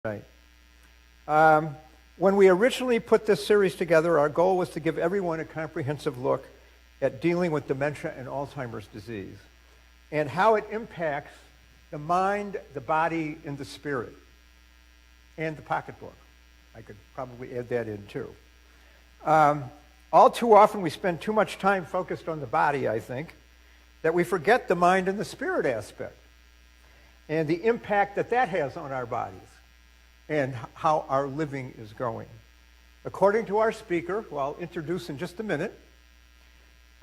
Right. When we originally put this series together, our goal was to give everyone a comprehensive look at dealing with dementia and Alzheimer's disease and how it impacts the mind, the body, and the spirit, and the pocketbook. I could probably add that in too. All too often we spend too much time focused on the body, I think, that we forget the mind and the spirit aspect and the impact that that has on our bodies and how our living is going. According to our speaker, who I'll introduce in just a minute,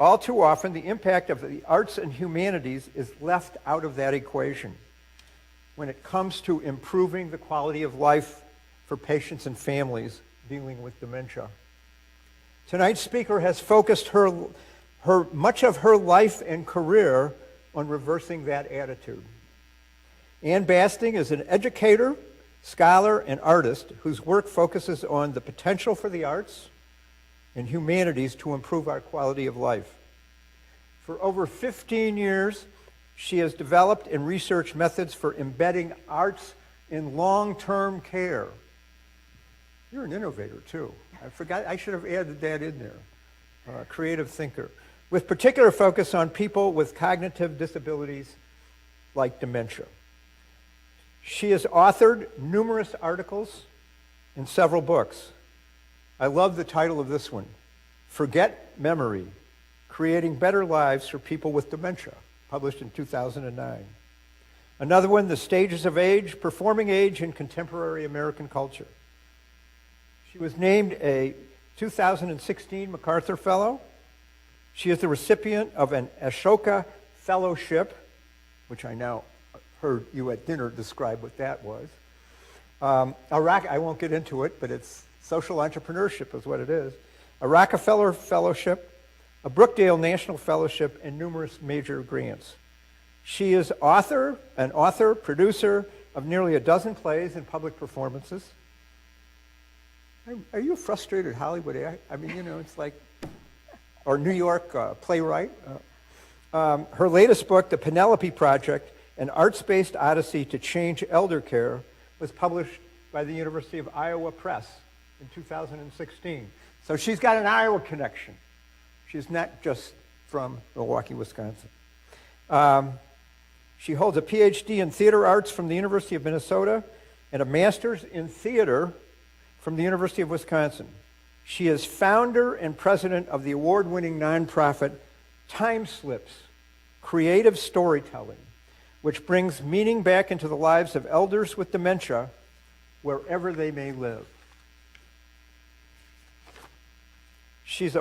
all too often the impact of the arts and humanities is left out of that equation when it comes to improving the quality of life for patients and families dealing with dementia. Tonight's speaker has focused much of her life and career on reversing that attitude. Ann Basting is an educator, scholar, and artist whose work focuses on the potential for the arts and humanities to improve our quality of life. For over 15 years, she has developed and researched methods for embedding arts in long-term care. You're an innovator, too. I forgot, I should have added that in there. Creative thinker, with particular focus on people with cognitive disabilities like dementia. She has authored numerous articles and several books. I love the title of this one, Forget Memory, Creating Better Lives for People with Dementia, published in 2009. Another one, The Stages of Age, Performing Age in Contemporary American Culture. She was named a 2016 MacArthur Fellow. She is the recipient of an Ashoka Fellowship, which I now heard you at dinner describe what that was. I won't get into it, but it's social entrepreneurship is what it is. A Rockefeller Fellowship, a Brookdale National Fellowship, and numerous major grants. She is an author, producer of nearly a dozen plays and public performances. Are you a frustrated Hollywood? I mean, you know, it's like, or New York playwright. Her latest book, The Penelope Project, an Arts-based Odyssey to Change Elder Care, was published by the University of Iowa Press in 2016. So she's got an Iowa connection. She's not just from Milwaukee, Wisconsin. She holds a Ph.D. in theater arts from the University of Minnesota and a master's in theater from the University of Wisconsin. She is founder and president of the award-winning nonprofit Time Slips, Creative Storytelling, which brings meaning back into the lives of elders with dementia wherever they may live. She's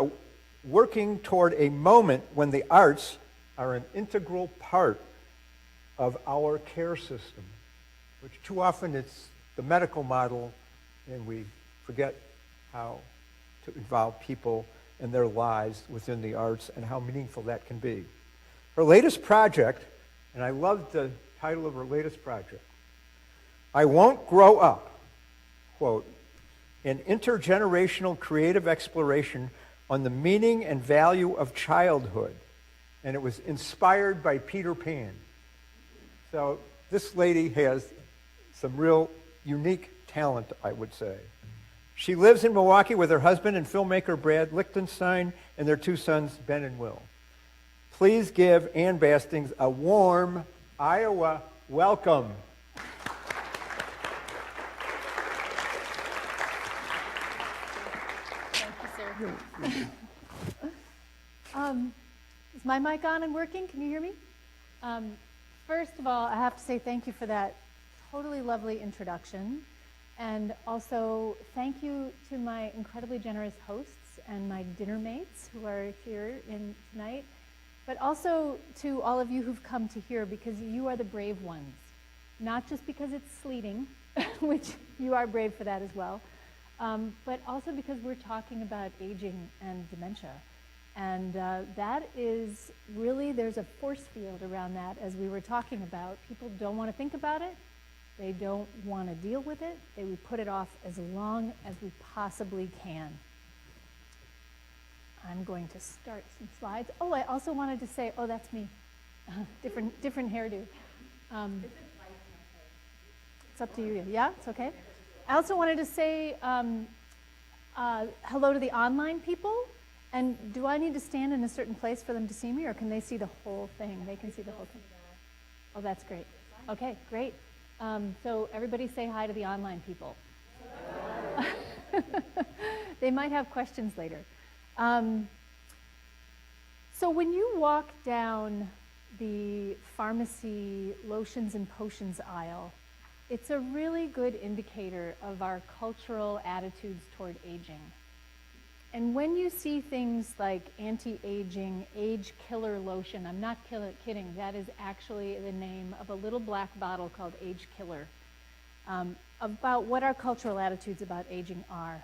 working toward a moment when the arts are an integral part of our care system, which too often it's the medical model, and we forget how to involve people and their lives within the arts and how meaningful that can be. Her latest project, and I love the title of her latest project, I Won't Grow Up, quote, an intergenerational creative exploration on the meaning and value of childhood. And it was inspired by Peter Pan. So this lady has some real unique talent, I would say. She lives in Milwaukee with her husband and filmmaker Brad Lichtenstein and their two sons, Ben and Will. Please give Ann Bastings a warm Iowa welcome. Thank you, sir. Is my mic on and working? Can you hear me? First of all, I have to say thank you for that totally lovely introduction. And also, thank you to my incredibly generous hosts and my dinner mates who are here tonight, but also to all of you who've come to hear, because you are the brave ones. Not just because it's sleeting, which you are brave for that as well, but also because we're talking about aging and dementia. And that is really, there's a force field around that, as we were talking about. People don't want to think about it. They don't want to deal with it. They would put it off as long as we possibly can. I'm going to start some slides. Oh, I also wanted to say, oh, that's me. Different hairdo. It's up to you. Yeah, it's okay. I also wanted to say hello to the online people. And do I need to stand in a certain place for them to see me, or can they see the whole thing? They can see the whole thing. Oh, that's great. Okay, great. So everybody say hi to the online people. They might have questions later. So when you walk down the pharmacy lotions and potions aisle, it's a really good indicator of our cultural attitudes toward aging. And when you see things like anti-aging, age killer lotion, I'm not kidding, that is actually the name of a little black bottle called Age Killer, about what our cultural attitudes about aging are.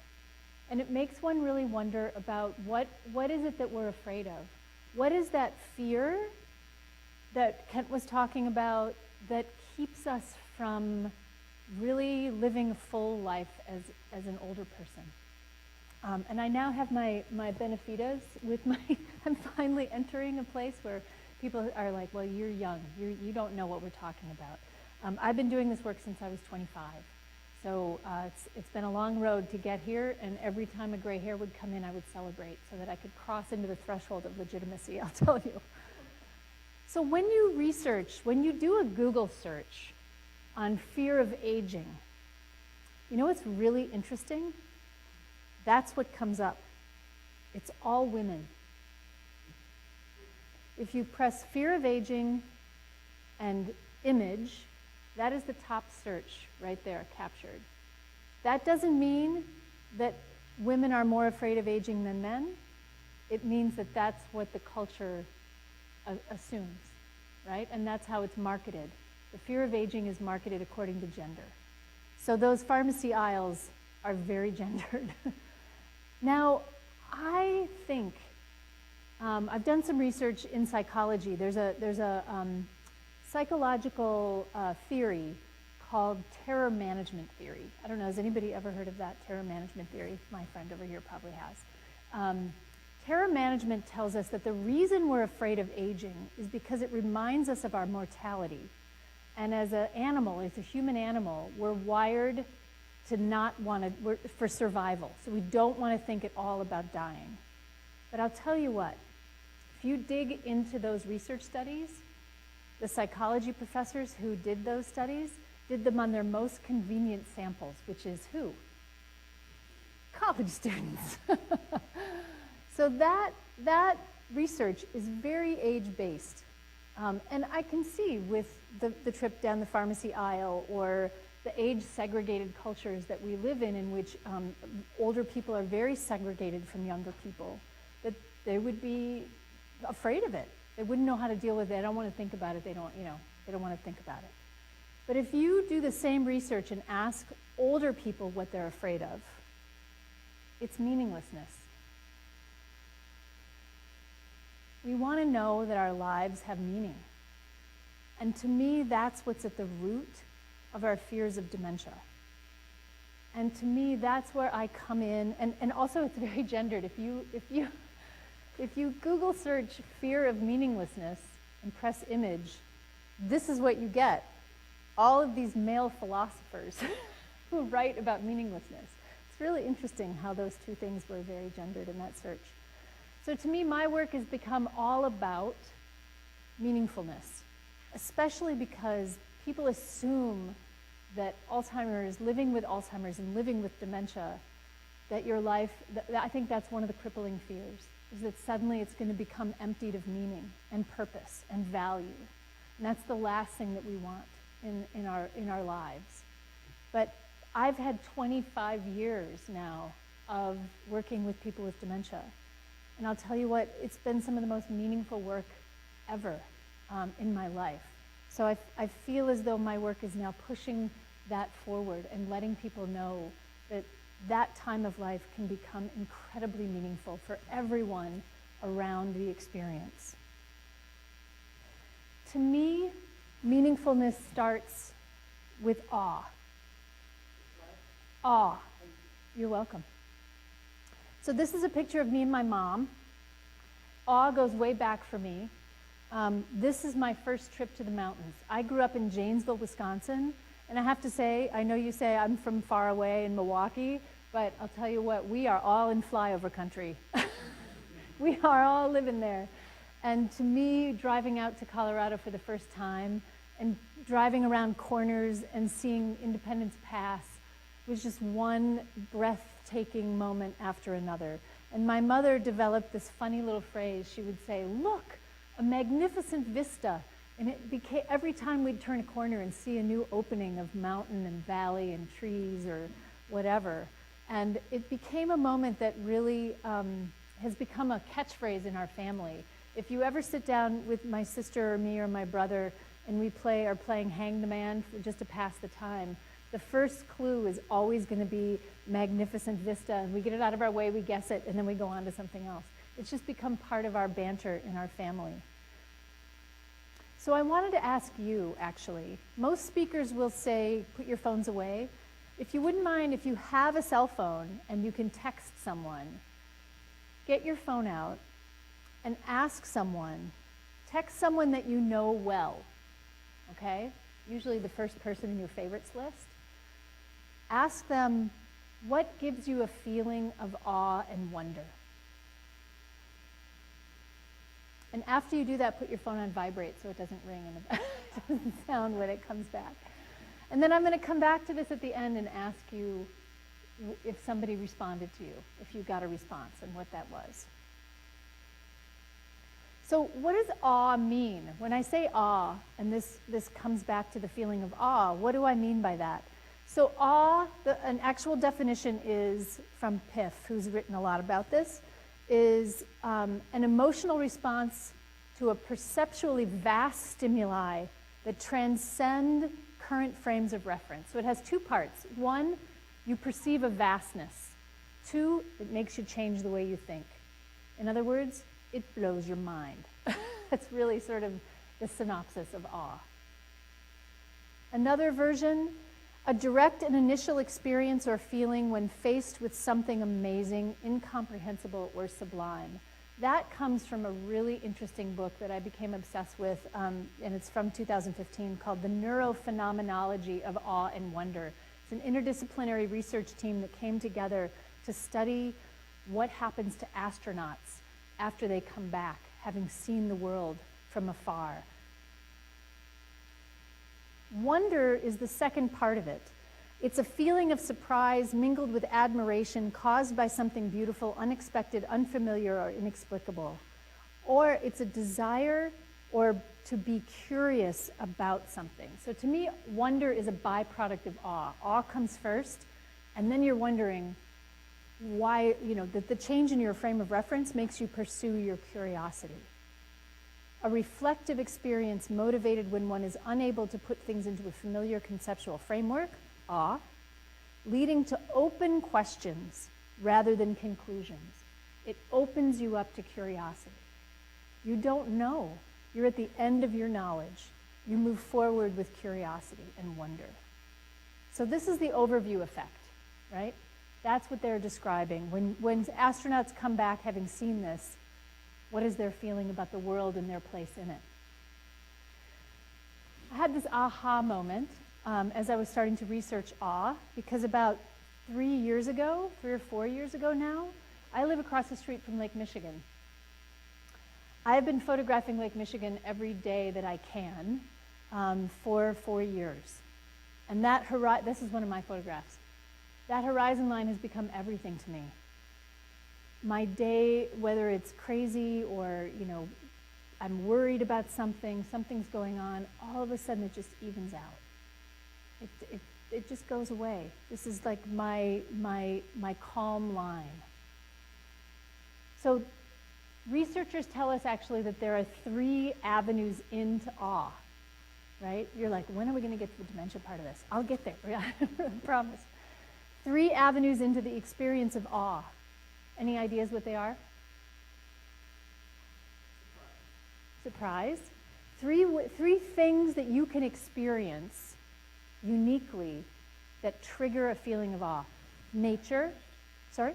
And it makes one really wonder about what is it that we're afraid of? What is that fear that Kent was talking about that keeps us from really living a full life as an older person? And I now have my benefitas with my, I'm finally entering a place where people are like, well, you're young, you don't know what we're talking about. I've been doing this work since I was 25. So it's been a long road to get here, and every time a gray hair would come in, I would celebrate so that I could cross into the threshold of legitimacy, I'll tell you. So when you research, when you do a Google search on fear of aging, you know what's really interesting? That's what comes up. It's all women. If you press fear of aging and image, that is the top search right there, captured. That doesn't mean that women are more afraid of aging than men. It means that that's what the culture assumes, right? And that's how it's marketed. The fear of aging is marketed according to gender. So those pharmacy aisles are very gendered. Now, I think, I've done some research in psychology. There's a psychological theory called terror management theory. I don't know, has anybody ever heard of that terror management theory? My friend over here probably has. Terror management tells us that the reason we're afraid of aging is because it reminds us of our mortality. And as an animal, as a human animal, we're wired to not want to, for survival. So we don't want to think at all about dying. But I'll tell you what, if you dig into those research studies, the psychology professors who did those studies did them on their most convenient samples, which is who? College students. So that research is very age-based. And I can see with the trip down the pharmacy aisle or the age-segregated cultures that we live in which older people are very segregated from younger people, that they would be afraid of it. They wouldn't know how to deal with it. They don't want to think about it. They don't want to think about it. But if you do the same research and ask older people what they're afraid of, it's meaninglessness. We want to know that our lives have meaning. And to me, that's what's at the root of our fears of dementia. And to me, that's where I come in, and also it's very gendered. If you Google search fear of meaninglessness and press image, this is what you get. All of these male philosophers who write about meaninglessness. It's really interesting how those two things were very gendered in that search. So to me, my work has become all about meaningfulness, especially because people assume that Alzheimer's, living with Alzheimer's and living with dementia, that your life, I think that's one of the crippling fears, is that suddenly it's going to become emptied of meaning and purpose and value. And that's the last thing that we want in our lives. But I've had 25 years now of working with people with dementia. And I'll tell you what, it's been some of the most meaningful work ever in my life. So I feel as though my work is now pushing that forward and letting people know that that time of life can become incredibly meaningful for everyone around the experience. To me, meaningfulness starts with awe. Awe. You're welcome. So this is a picture of me and my mom. Awe goes way back for me. This is my first trip to the mountains. I grew up in Janesville, Wisconsin, And I have to say, I know you say I'm from far away in Milwaukee, but I'll tell you what, we are all in flyover country. We are all living there. And to me, driving out to Colorado for the first time and driving around corners and seeing Independence Pass was just one breathtaking moment after another. And my mother developed this funny little phrase. She would say, "Look, a magnificent vista." And it became, every time we'd turn a corner and see a new opening of mountain and valley and trees or whatever. And it became a moment that really has become a catchphrase in our family. If you ever sit down with my sister or me or my brother and we are playing Hang the Man just to pass the time, the first clue is always going to be magnificent vista, and we get it out of our way, we guess it, and then we go on to something else. It's just become part of our banter in our family. So I wanted to ask you, actually. Most speakers will say, put your phones away. If you wouldn't mind, if you have a cell phone and you can text someone, get your phone out and ask someone, text someone that you know well, okay? Usually the first person in your favorites list. Ask them, what gives you a feeling of awe and wonder? And after you do that, put your phone on vibrate so it doesn't ring and it doesn't sound when it comes back. And then I'm going to come back to this at the end and ask you if somebody responded to you, if you got a response and what that was. So what does awe mean? When I say awe, and this comes back to the feeling of awe, what do I mean by that? So awe, an actual definition is from Piff, who's written a lot about this, is an emotional response to a perceptually vast stimuli that transcend current frames of reference. So it has two parts. One, you perceive a vastness. Two, it makes you change the way you think. In other words, it blows your mind. That's really sort of the synopsis of awe. Another version, a direct and initial experience or feeling when faced with something amazing, incomprehensible, or sublime. That comes from a really interesting book that I became obsessed with, and it's from 2015, called The Neuro Phenomenology of Awe and Wonder. It's an interdisciplinary research team that came together to study what happens to astronauts after they come back, having seen the world from afar. Wonder is the second part of it. It's a feeling of surprise mingled with admiration caused by something beautiful, unexpected, unfamiliar, or inexplicable. Or it's a desire or to be curious about something. So to me, wonder is a byproduct of awe. Awe comes first, and then you're wondering why, the change in your frame of reference makes you pursue your curiosity. A reflective experience motivated when one is unable to put things into a familiar conceptual framework, awe, leading to open questions rather than conclusions. It opens you up to curiosity. You don't know. You're at the end of your knowledge. You move forward with curiosity and wonder. So this is the overview effect, right? That's what they're describing. When astronauts come back having seen this, what is their feeling about the world and their place in it? I had this aha moment as I was starting to research awe, because about 3 or 4 years ago now, I live across the street from Lake Michigan. I have been photographing Lake Michigan every day that I can for 4 years. And this is one of my photographs. That horizon line has become everything to me. My day, whether it's crazy or, I'm worried about something's going on, all of a sudden it just evens out. It just goes away. This is like my calm line. So researchers tell us actually that there are 3 avenues into awe, right? You're like, when are we going to get to the dementia part of this? I'll get there, I promise. 3 avenues into the experience of awe. Any ideas what they are? Surprise. 3 things that you can experience uniquely that trigger a feeling of awe. Nature. Sorry?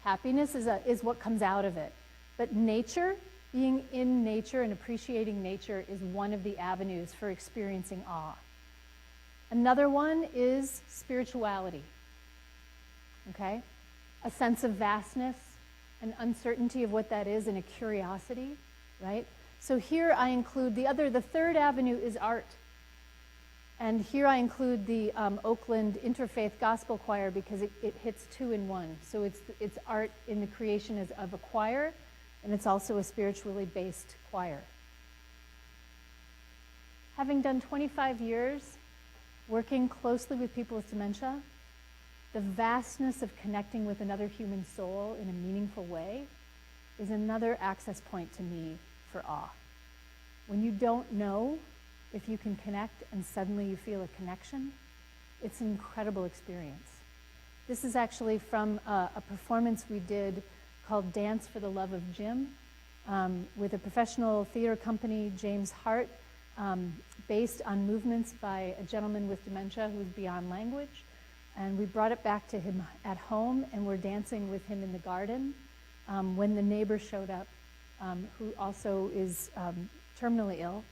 Happiness is what comes out of it. But nature, being in nature and appreciating nature, is one of the avenues for experiencing awe. Another one is spirituality, okay? A sense of vastness, an uncertainty of what that is, and a curiosity, right? So here I include the third avenue is art. And here I include the Oakland Interfaith Gospel Choir because it hits two in one. So it's art in the creation of a choir, and it's also a spiritually based choir. Having done 25 years working closely with people with dementia, the vastness of connecting with another human soul in a meaningful way is another access point to me for awe. When you don't know if you can connect and suddenly you feel a connection, it's an incredible experience. This is actually from a performance we did called Dance for the Love of Jim with a professional theater company, James Hart, based on movements by a gentleman with dementia who's beyond language. And we brought it back to him at home, and we're dancing with him in the garden when the neighbor showed up, who also is terminally ill,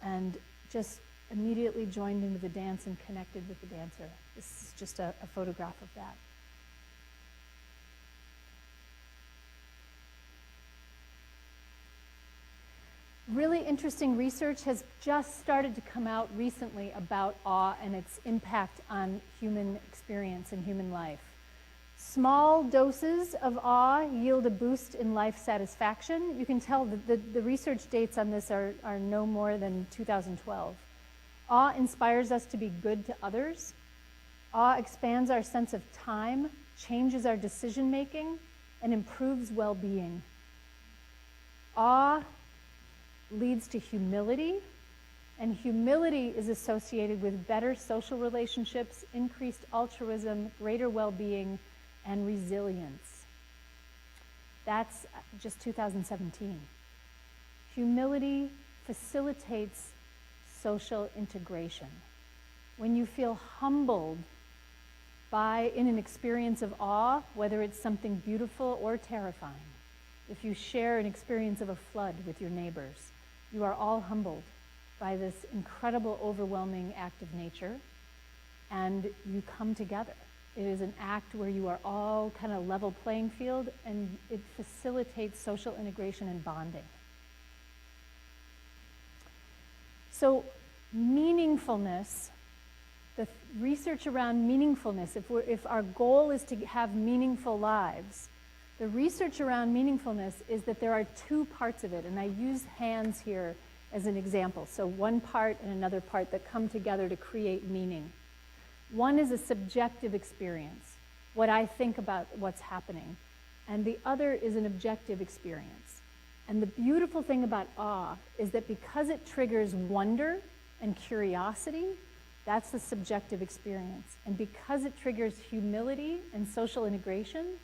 and just immediately joined into the dance and connected with the dancer. This is just a photograph of that. Really interesting research has just started to come out recently about awe and its impact on human experience and human life. Small doses of awe yield a boost in life satisfaction. You can tell that the research dates on this are no more than 2012. Awe inspires us to be good to others. Awe expands our sense of time, changes our decision making, and improves well-being. Awe leads to humility, and humility is associated with better social relationships, increased altruism, greater well-being, and resilience. That's just 2017. Humility facilitates social integration. When you feel humbled in an experience of awe, whether it's something beautiful or terrifying, if you share an experience of a flood with your neighbors, you are all humbled by this incredible, overwhelming act of nature, and you come together. It is an act where you are all kind of level playing field, and it facilitates social integration and bonding. So meaningfulness, the research around meaningfulness, if our goal is to have meaningful lives, the research around meaningfulness is that there are two parts of it, and I use hands here as an example. So one part and another part that come together to create meaning. One is a subjective experience, what I think about what's happening, and the other is an objective experience. And the beautiful thing about awe is that because it triggers wonder and curiosity, that's the subjective experience. And because it triggers humility and social integration,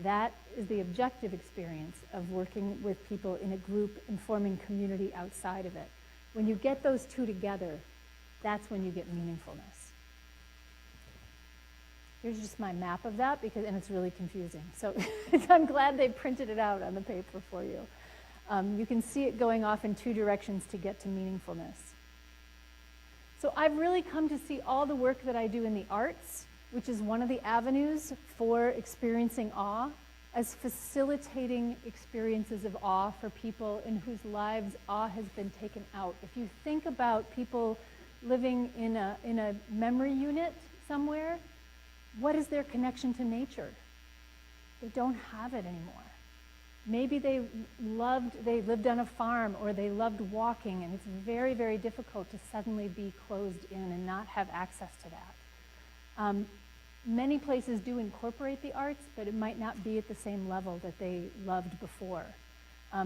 that is the objective experience of working with people in a group and forming community outside of it. When you get those two together, that's when you get meaningfulness. Here's just my map of that, and it's really confusing. So I'm glad they printed it out on the paper for you. You can see it going off in two directions to get to meaningfulness. So I've really come to see all the work that I do in the arts, which is one of the avenues for experiencing awe, as facilitating experiences of awe for people in whose lives awe has been taken out. If you think about people living in a memory unit somewhere, what is their connection to nature? They don't have it anymore. Maybe they lived on a farm, or they loved walking, and it's very, very difficult to suddenly be closed in and not have access to that. Many places do incorporate the arts, but it might not be at the same level that they loved before.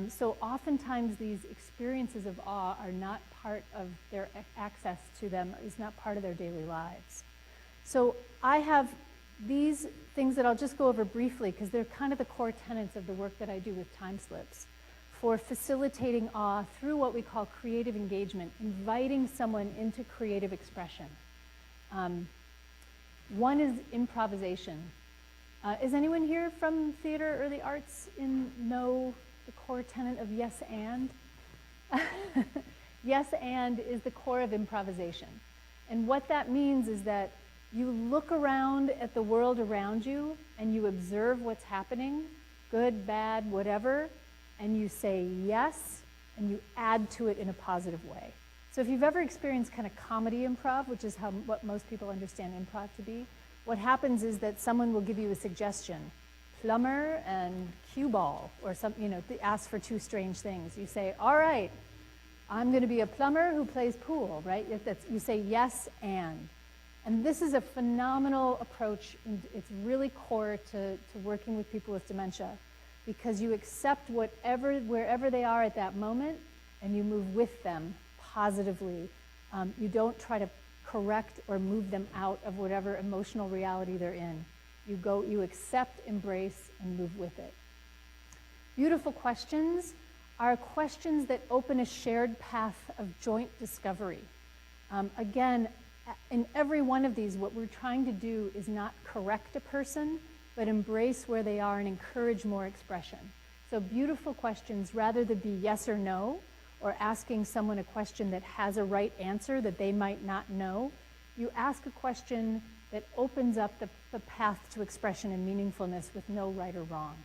So oftentimes these experiences of awe are not part of their access to them, is not part of their daily lives. So I have these things that I'll just go over briefly because they're kind of the core tenets of the work that I do with time slips for facilitating awe through what we call creative engagement, inviting someone into creative expression. One is improvisation. Is anyone here from theater or the arts know the core tenet of yes and? Yes and is the core of improvisation. And what that means is that you look around at the world around you and you observe what's happening, good, bad, whatever, and you say yes, and you add to it in a positive way. So if you've ever experienced kind of comedy improv, which is what most people understand improv to be, what happens is that someone will give you a suggestion, plumber and cue ball, or ask for two strange things. You say, all right, I'm going to be a plumber who plays pool, right? You say yes and. And this is a phenomenal approach. And it's really core to working with people with dementia, because you accept wherever they are at that moment, and you move with them positively. You don't try to correct or move them out of whatever emotional reality they're in. You accept, embrace, and move with it. Beautiful questions are questions that open a shared path of joint discovery. Again, in every one of these, what we're trying to do is not correct a person, but embrace where they are and encourage more expression. So beautiful questions, rather than be yes or no, or asking someone a question that has a right answer that they might not know, you ask a question that opens up the path to expression and meaningfulness with no right or wrong,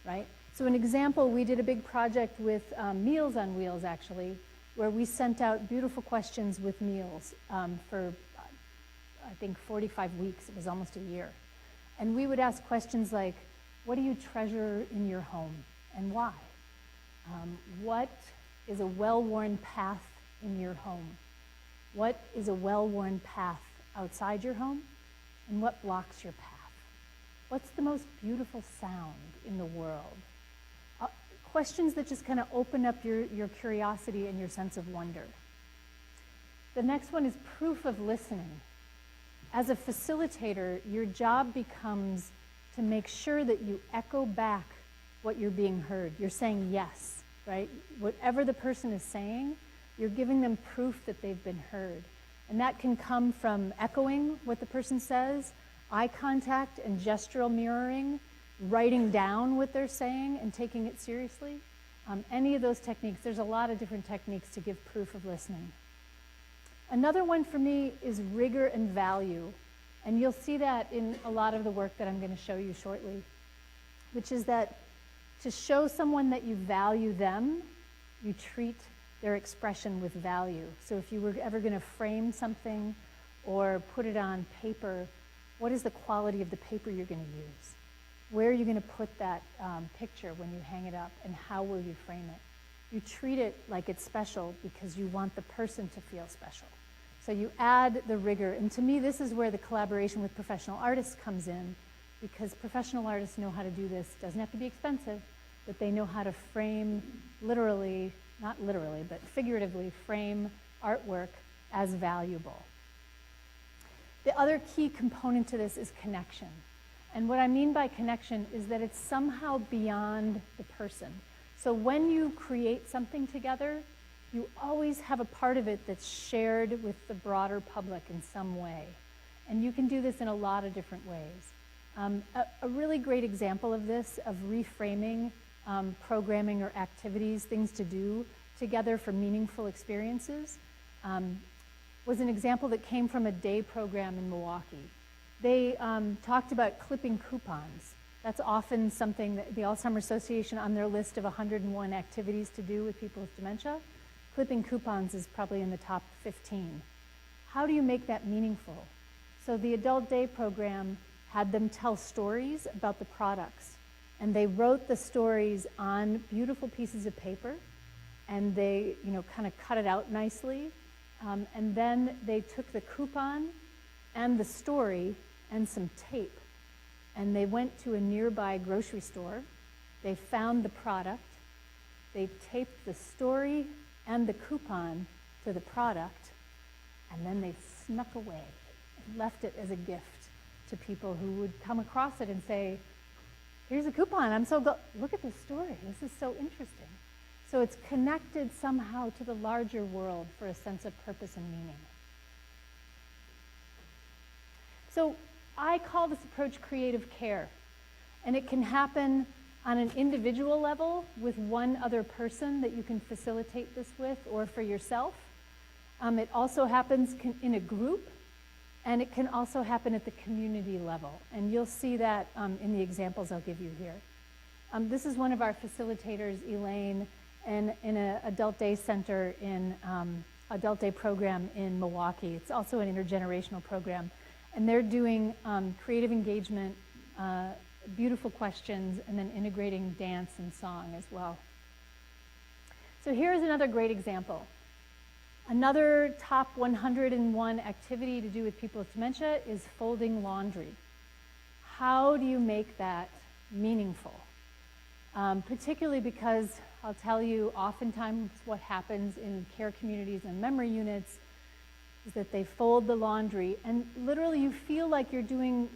right? So an example, we did a big project with Meals on Wheels, actually, where we sent out beautiful questions with meals for, I think, 45 weeks. It was almost a year. And we would ask questions like, what do you treasure in your home and why? What is a well-worn path in your home? What is a well-worn path outside your home? And what blocks your path? What's the most beautiful sound in the world? Questions that just kind of open up your curiosity and your sense of wonder. The next one is proof of listening. As a facilitator, your job becomes to make sure that you echo back what you're being heard. You're saying yes, right? Whatever the person is saying, you're giving them proof that they've been heard. And that can come from echoing what the person says, eye contact and gestural mirroring, writing down what they're saying and taking it seriously. Any of those techniques, there's a lot of different techniques to give proof of listening. Another one for me is rigor and value. And you'll see that in a lot of the work that I'm going to show you shortly, which is that to show someone that you value them, you treat their expression with value. So if you were ever going to frame something or put it on paper, what is the quality of the paper you're going to use? Where are you going to put that picture when you hang it up, and how will you frame it? You treat it like it's special because you want the person to feel special. So you add the rigor. And to me, this is where the collaboration with professional artists comes in, because professional artists know how to do this. It doesn't have to be expensive, but they know how to frame literally, not literally, but figuratively frame artwork as valuable. The other key component to this is connection. And what I mean by connection is that it's somehow beyond the person. So when you create something together, you always have a part of it that's shared with the broader public in some way. And you can do this in a lot of different ways. A really great example of this, of reframing programming or activities, things to do together for meaningful experiences, was an example that came from a day program in Milwaukee. They talked about clipping coupons. That's often something that the Alzheimer's Association, on their list of 101 activities to do with people with dementia, clipping coupons is probably in the top 15. How do you make that meaningful? So the adult day program had them tell stories about the products, and they wrote the stories on beautiful pieces of paper, and they kind of cut it out nicely, and then they took the coupon and the story and some tape, and they went to a nearby grocery store. They found the product. They taped the story and the coupon to the product, and then they snuck away and left it as a gift to people who would come across it and say, here's a coupon, look at this story, this is so interesting. So it's connected somehow to the larger world for a sense of purpose and meaning. So I call this approach creative care, and it can happen on an individual level with one other person that you can facilitate this with, or for yourself. It also happens in a group, and it can also happen at the community level. And you'll see that in the examples I'll give you here. This is one of our facilitators, Elaine, in an adult day center adult day program in Milwaukee. It's also an intergenerational program. And they're doing creative engagement, beautiful questions, and then integrating dance and song as well. So here's another great example. Another top 101 activity to do with people with dementia is folding laundry. How do you make that meaningful? Particularly because I'll tell you, oftentimes what happens in care communities and memory units is that they fold the laundry, and literally you feel like you're doing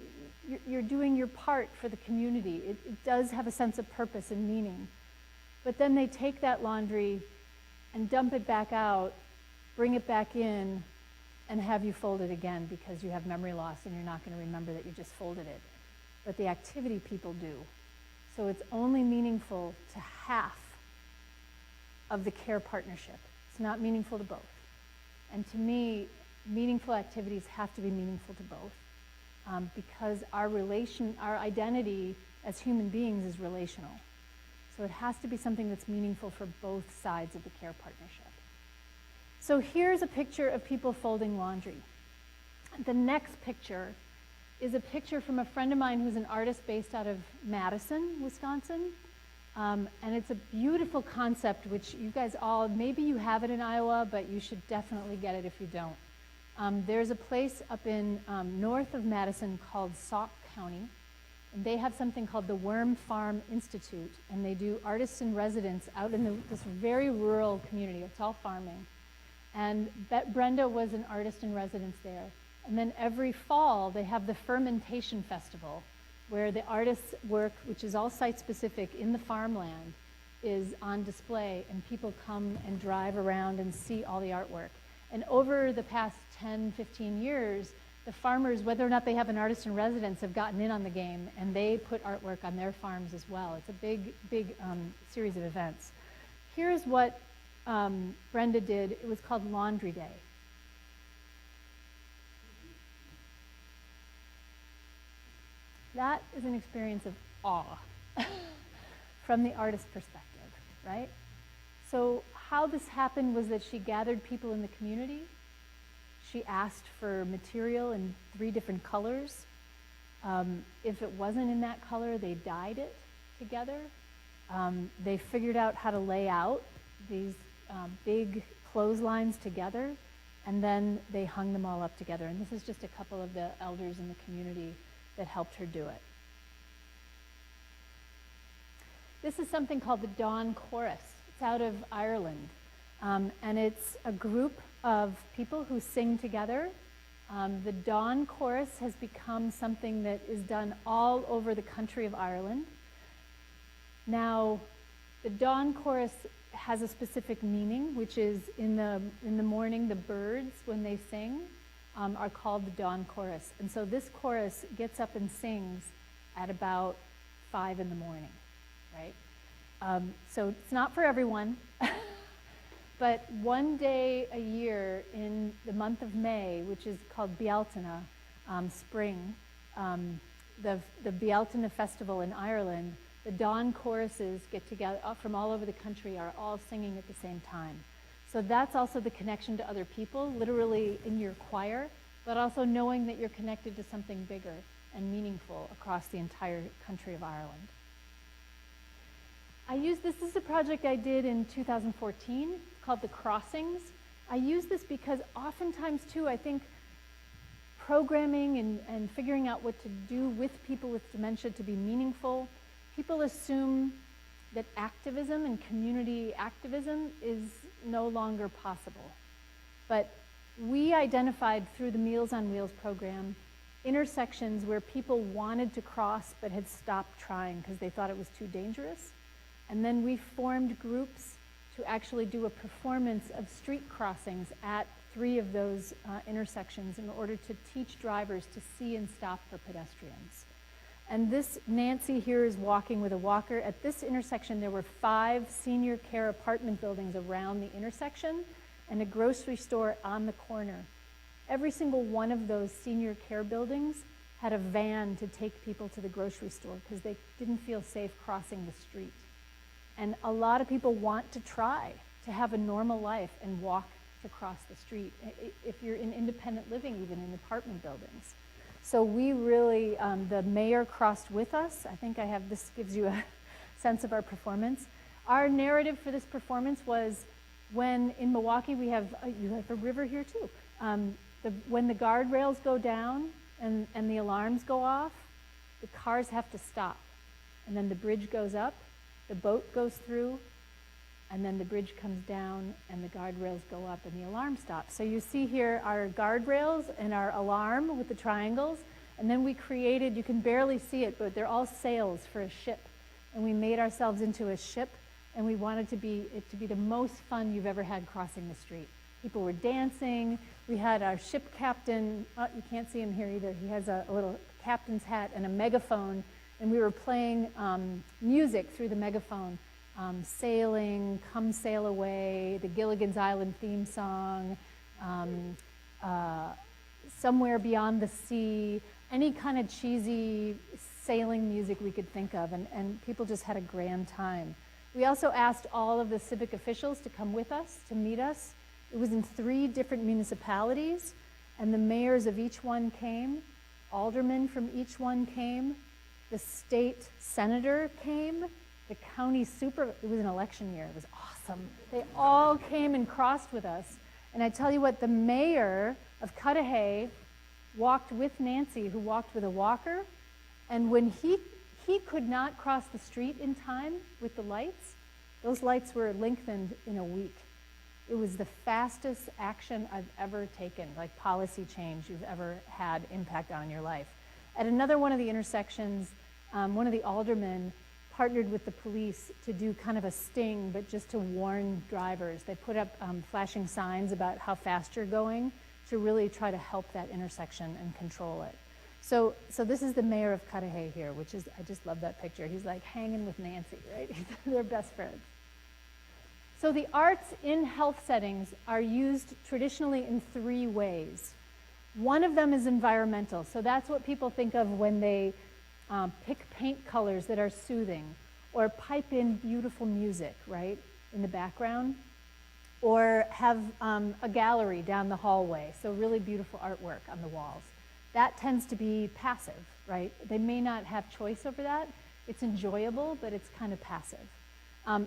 your part for the community. It does have a sense of purpose and meaning. But then they take that laundry and dump it back out, bring it back in, and have you fold it again because you have memory loss and you're not going to remember that you just folded it. But the activity people do. So it's only meaningful to half of the care partnership. It's not meaningful to both. And to me, meaningful activities have to be meaningful to both because our identity as human beings is relational. So it has to be something that's meaningful for both sides of the care partnership. So here's a picture of people folding laundry. The next picture is a picture from a friend of mine who's an artist based out of Madison, Wisconsin. And it's a beautiful concept, which you guys all, maybe you have it in Iowa, but you should definitely get it if you don't. There's a place up in north of Madison called Sauk County. And they have something called the Worm Farm Institute. And they do artists in residence out in this very rural community. It's all farming. And Brenda was an artist in residence there. And then every fall, they have the Fermentation Festival, where the artists' work, which is all site-specific in the farmland, is on display, and people come and drive around and see all the artwork. And over the past 10, 15 years, the farmers, whether or not they have an artist in residence, have gotten in on the game, and they put artwork on their farms as well. It's a big, big series of events. Here's what Brenda did. It was called Laundry Day. That is an experience of awe from the artist's perspective, right? So how this happened was that she gathered people in the community. She asked for material in 3 different colors. If it wasn't in that color, they dyed it together. They figured out how to lay out these big clotheslines together, and then they hung them all up together. And this is just a couple of the elders in the community that helped her do it. This is something called the Dawn Chorus. It's out of Ireland. And it's a group of people who sing together. The Dawn Chorus has become something that is done all over the country of Ireland. Now, the Dawn Chorus has a specific meaning, which is in the morning, the birds, when they sing, are called the Dawn Chorus. And so this chorus gets up and sings at about 5 in the morning, right? So it's not for everyone, but one day a year in the month of May, which is called Bealtaine, spring, the Bealtaine Festival in Ireland, the Dawn choruses get together from all over the country, are all singing at the same time. So that's also the connection to other people, literally in your choir, but also knowing that you're connected to something bigger and meaningful across the entire country of Ireland. This is a project I did in 2014 called The Crossings. I use this because oftentimes too, I think programming and figuring out what to do with people with dementia to be meaningful, people assume that activism and community activism is no longer possible. But we identified through the Meals on Wheels program intersections where people wanted to cross but had stopped trying because they thought it was too dangerous. And then we formed groups to actually do a performance of street crossings at 3 of those intersections in order to teach drivers to see and stop for pedestrians. And this Nancy here is walking with a walker. At this intersection, there were 5 senior care apartment buildings around the intersection. and a grocery store on the corner. Every single one of those senior care buildings had a van to take people to the grocery store because they didn't feel safe crossing the street. And a lot of people want to try to have a normal life and walk to cross the street, if you're in independent living, even in apartment buildings. So we really, the mayor crossed with us. I think this gives you a sense of our performance. Our narrative for this performance was when in Milwaukee you have a river here too. When the guardrails go down and the alarms go off, the cars have to stop. And then the bridge goes up, the boat goes through, and then the bridge comes down and the guardrails go up and the alarm stops. So you see here our guardrails and our alarm with the triangles. And then we created, you can barely see it, but they're all sails for a ship. And we made ourselves into a ship, and we wanted it to be the most fun you've ever had crossing the street. People were dancing. We had our ship captain, you can't see him here either. He has a little captain's hat and a megaphone, and we were playing music through the megaphone. Sailing, Come Sail Away, the Gilligan's Island theme song, Somewhere Beyond the Sea, any kind of cheesy sailing music we could think of, and people just had a grand time. We also asked all of the civic officials to come with us, to meet us. It was in 3 different municipalities, and the mayors of each one came, aldermen from each one came, the state senator came, the county it was an election year, it was awesome. They all came and crossed with us. And I tell you what, the mayor of Cudahy walked with Nancy, who walked with a walker, and when he could not cross the street in time with the lights, those lights were lengthened in a week. It was the fastest action I've ever taken, like policy change you've ever had impact on your life. At another one of the intersections, one of the aldermen partnered with the police to do kind of a sting, but just to warn drivers. They put up flashing signs about how fast you're going to really try to help that intersection and control it. So this is the mayor of Cudahy here, which is, I just love that picture. He's like hanging with Nancy, right? They're best friends. So the arts in health settings are used traditionally in 3 ways. One of them is environmental. So that's what people think of when they pick paint colors that are soothing, or pipe in beautiful music, right, in the background, or have a gallery down the hallway, so really beautiful artwork on the walls. That tends to be passive, right? They may not have choice over that. It's enjoyable, but it's kind of passive.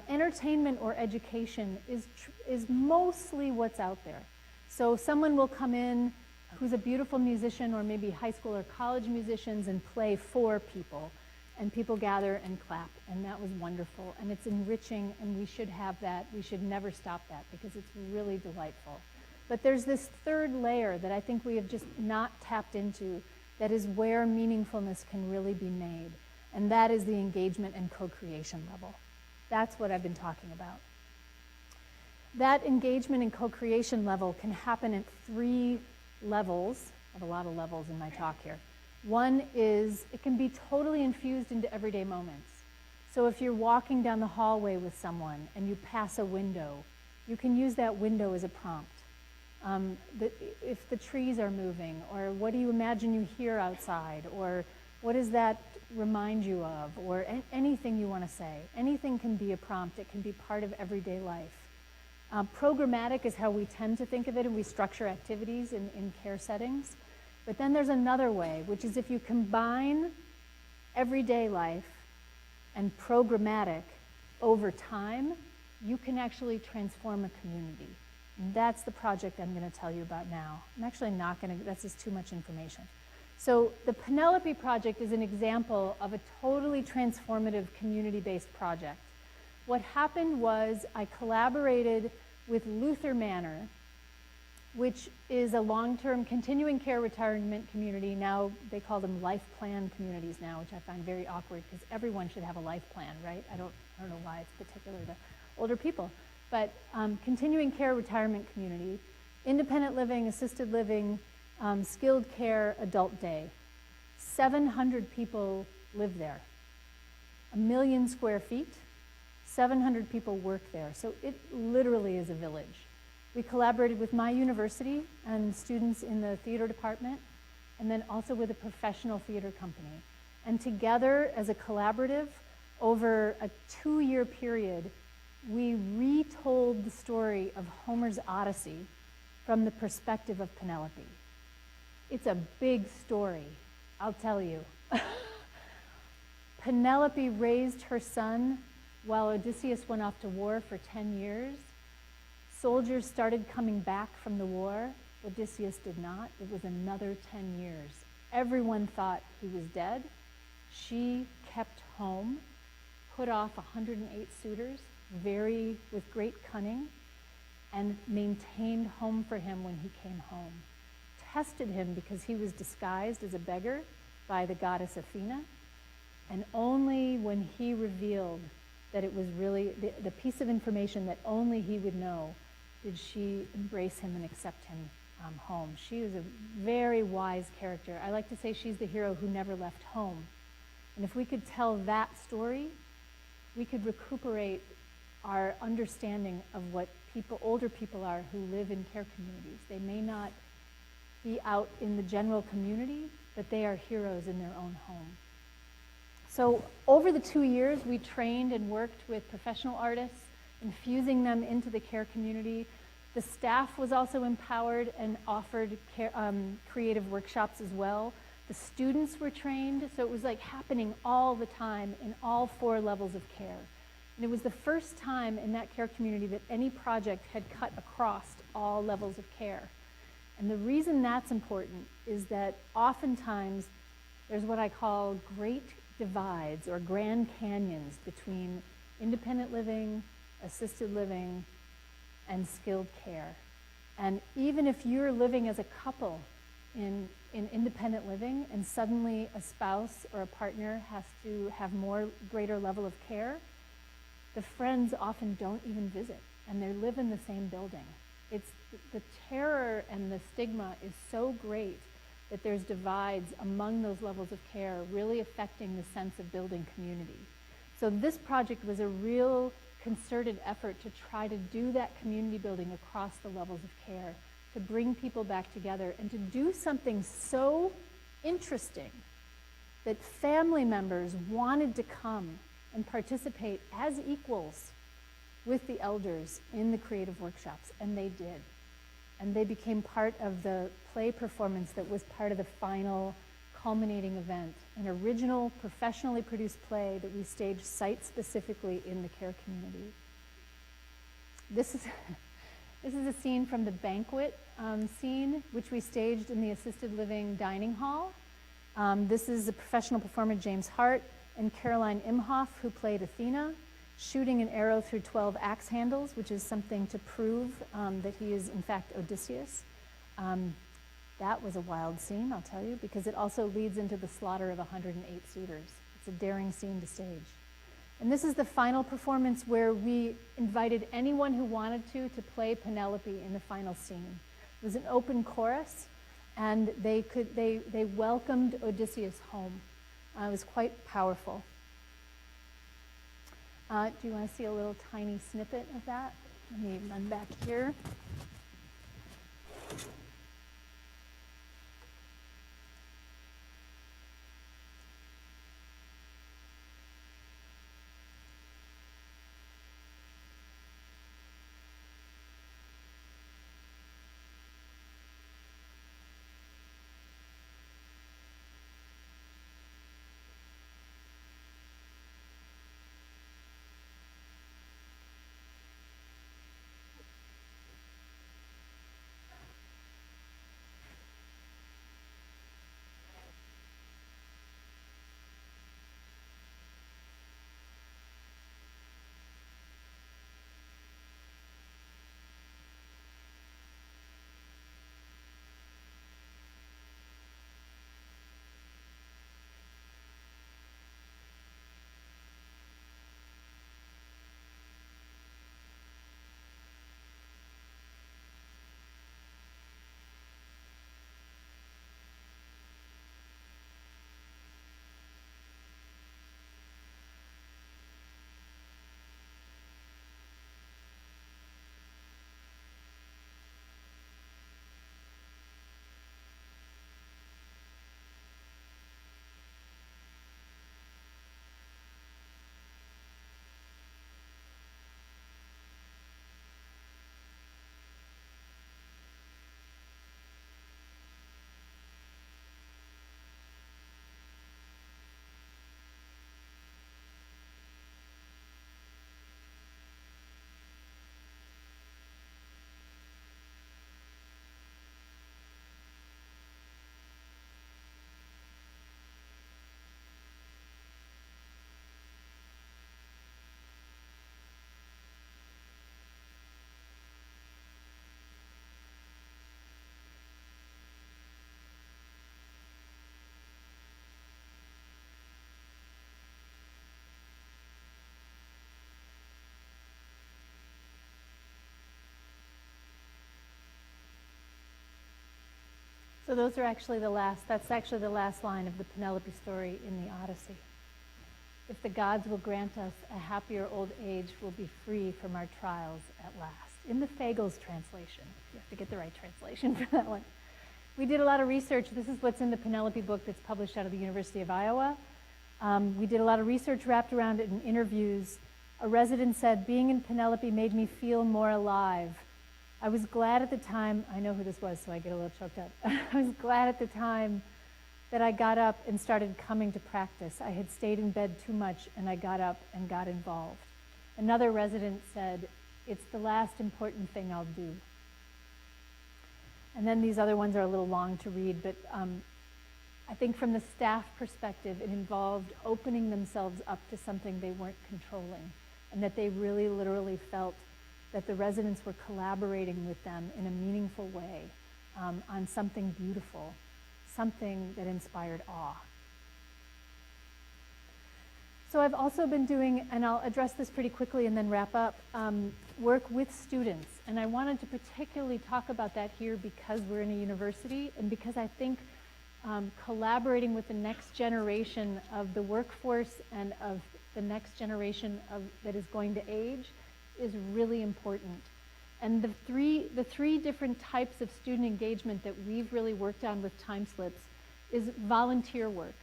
Entertainment or education is mostly what's out there. So someone will come in who's a beautiful musician, or maybe high school or college musicians, and play for people. And people gather and clap, and that was wonderful. And it's enriching, and we should have that. We should never stop that, because it's really delightful. But there's this 3rd layer that I think we have just not tapped into, that is where meaningfulness can really be made. And that is the engagement and co-creation level. That's what I've been talking about. That engagement and co-creation level can happen at 3 levels. I have a lot of levels in my talk here. One is it can be totally infused into everyday moments. So if you're walking down the hallway with someone and you pass a window, you can use that window as a prompt. If the trees are moving, or what do you imagine you hear outside, or what does that remind you of, or anything you want to say. Anything can be a prompt. It can be part of everyday life. Programmatic is how we tend to think of it, and we structure activities in care settings. But then there's another way, which is if you combine everyday life and programmatic over time, you can actually transform a community. And that's the project I'm going to tell you about now. I'm actually not going to, that's just too much information. So the Penelope Project is an example of a totally transformative community-based project. What happened was I collaborated with Luther Manor, which is a long-term continuing care retirement community. Now they call them life plan communities now, which I find very awkward, because everyone should have a life plan, right? I don't know why it's particular to older people. But continuing care retirement community, independent living, assisted living, skilled care, adult day. 700 people live there. 1 million square feet. 700 people work there. So it literally is a village. We collaborated with my university and students in the theater department, and then also with a professional theater company. And together, as a collaborative, over a 2-year period, we retold the story of Homer's Odyssey from the perspective of Penelope. It's a big story, I'll tell you. Penelope raised her son while Odysseus went off to war for 10 years. Soldiers started coming back from the war. Odysseus did not. It was another 10 years. Everyone thought he was dead. She kept home, put off 108 suitors, with great cunning, and maintained home for him when he came home. Tested him because he was disguised as a beggar by the goddess Athena, and only when he revealed that it was really the piece of information that only he would know did she embrace him and accept him home. She was a very wise character. I like to say she's the hero who never left home. And if we could tell that story, we could recuperate our understanding of what older people are who live in care communities. They may not be out in the general community, but they are heroes in their own home. So over the 2 years, we trained and worked with professional artists, infusing them into the care community. The staff was also empowered and offered creative workshops as well. The students were trained, so it was like happening all the time in all 4 levels of care. And it was the first time in that care community that any project had cut across all levels of care. And the reason that's important is that oftentimes there's what I call great divides or grand canyons between independent living, assisted living, and skilled care. And even if you're living as a couple in independent living and suddenly a spouse or a partner has to have greater level of care, the friends often don't even visit and they live in the same building. It's the terror and the stigma is so great that there's divides among those levels of care really affecting the sense of building community. So this project was a real concerted effort to try to do that community building across the levels of care, to bring people back together and to do something so interesting that family members wanted to come and participate as equals with the elders in the creative workshops, and they did. And they became part of the play performance that was part of the final culminating event, an original professionally produced play that we staged site-specifically in the care community. This is a scene from the banquet scene, which we staged in the assisted living dining hall. This is a professional performer, James Hart, and Caroline Imhoff, who played Athena, shooting an arrow through 12 axe handles, which is something to prove that he is, in fact, Odysseus. That was a wild scene, I'll tell you, because it also leads into the slaughter of 108 suitors. It's a daring scene to stage. And this is the final performance where we invited anyone who wanted to play Penelope in the final scene. It was an open chorus, and they welcomed Odysseus home. It was quite powerful. Do you want to see a little tiny snippet of that? Let me run back here. So those are actually that's actually the last line of the Penelope story in the Odyssey. If the gods will grant us a happier old age, we'll be free from our trials at last. In the Fagles translation. You have to get the right translation for that one. We did a lot of research. This is what's in the Penelope book that's published out of the University of Iowa. We did a lot of research wrapped around it in interviews. A resident said, being in Penelope made me feel more alive. I was glad at the time, I know who this was, so I get a little choked up. I was glad at the time that I got up and started coming to practice. I had stayed in bed too much, and I got up and got involved. Another resident said, it's the last important thing I'll do. And then these other ones are a little long to read, but I think from the staff perspective, it involved opening themselves up to something they weren't controlling, and that they really literally felt that the residents were collaborating with them in a meaningful way on something beautiful, something that inspired awe. So I've also been doing, and I'll address this pretty quickly and then wrap up, work with students. And I wanted to particularly talk about that here because we're in a university and because I think collaborating with the next generation of the workforce and of the next generation that is going to age is really important. And the three different types of student engagement that we've really worked on with time slips is volunteer work.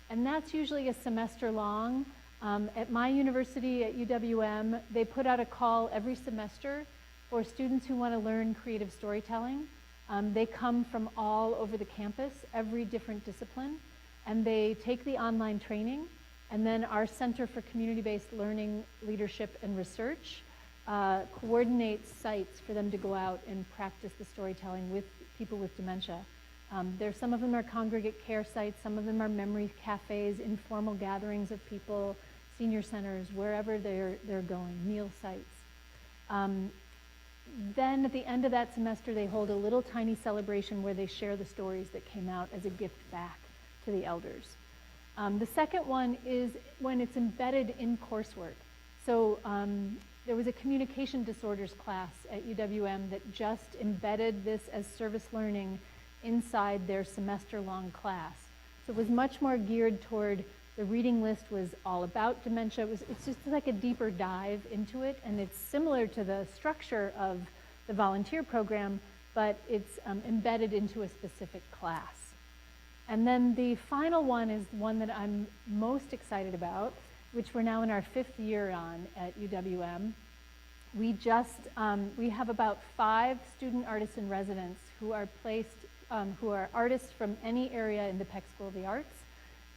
And that's usually a semester long. At my university at UWM, they put out a call every semester for students who want to learn creative storytelling. They come from all over the campus, every different discipline, and they take the online training. And then our Center for Community-Based Learning, Leadership, and Research coordinates sites for them to go out and practice the storytelling with people with dementia. Some of them are congregate care sites, some of them are memory cafes, informal gatherings of people, senior centers, wherever they're going, meal sites. Then at the end of that semester, they hold a little tiny celebration where they share the stories that came out as a gift back to the elders. The second one is when it's embedded in coursework. So there was a communication disorders class at UWM that just embedded this as service learning inside their semester-long class. So it was much more geared toward the reading list was all about dementia. It's just like a deeper dive into it, and it's similar to the structure of the volunteer program, but it's embedded into a specific class. And then the final one is one that I'm most excited about, which we're now in our 5th year on at UWM. We have about 5 student artists in residence who are who are artists from any area in the Peck School of the Arts: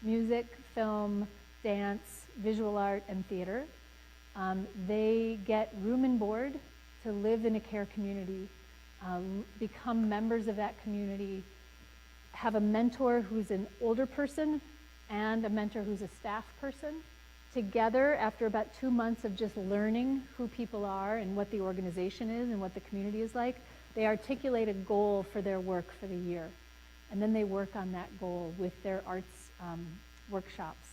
music, film, dance, visual art, and theater. They get room and board to live in a care community, become members of that community, have a mentor who's an older person and a mentor who's a staff person. Together, after about 2 months of just learning who people are and what the organization is and what the community is like, they articulate a goal for their work for the year. And then they work on that goal with their arts workshops.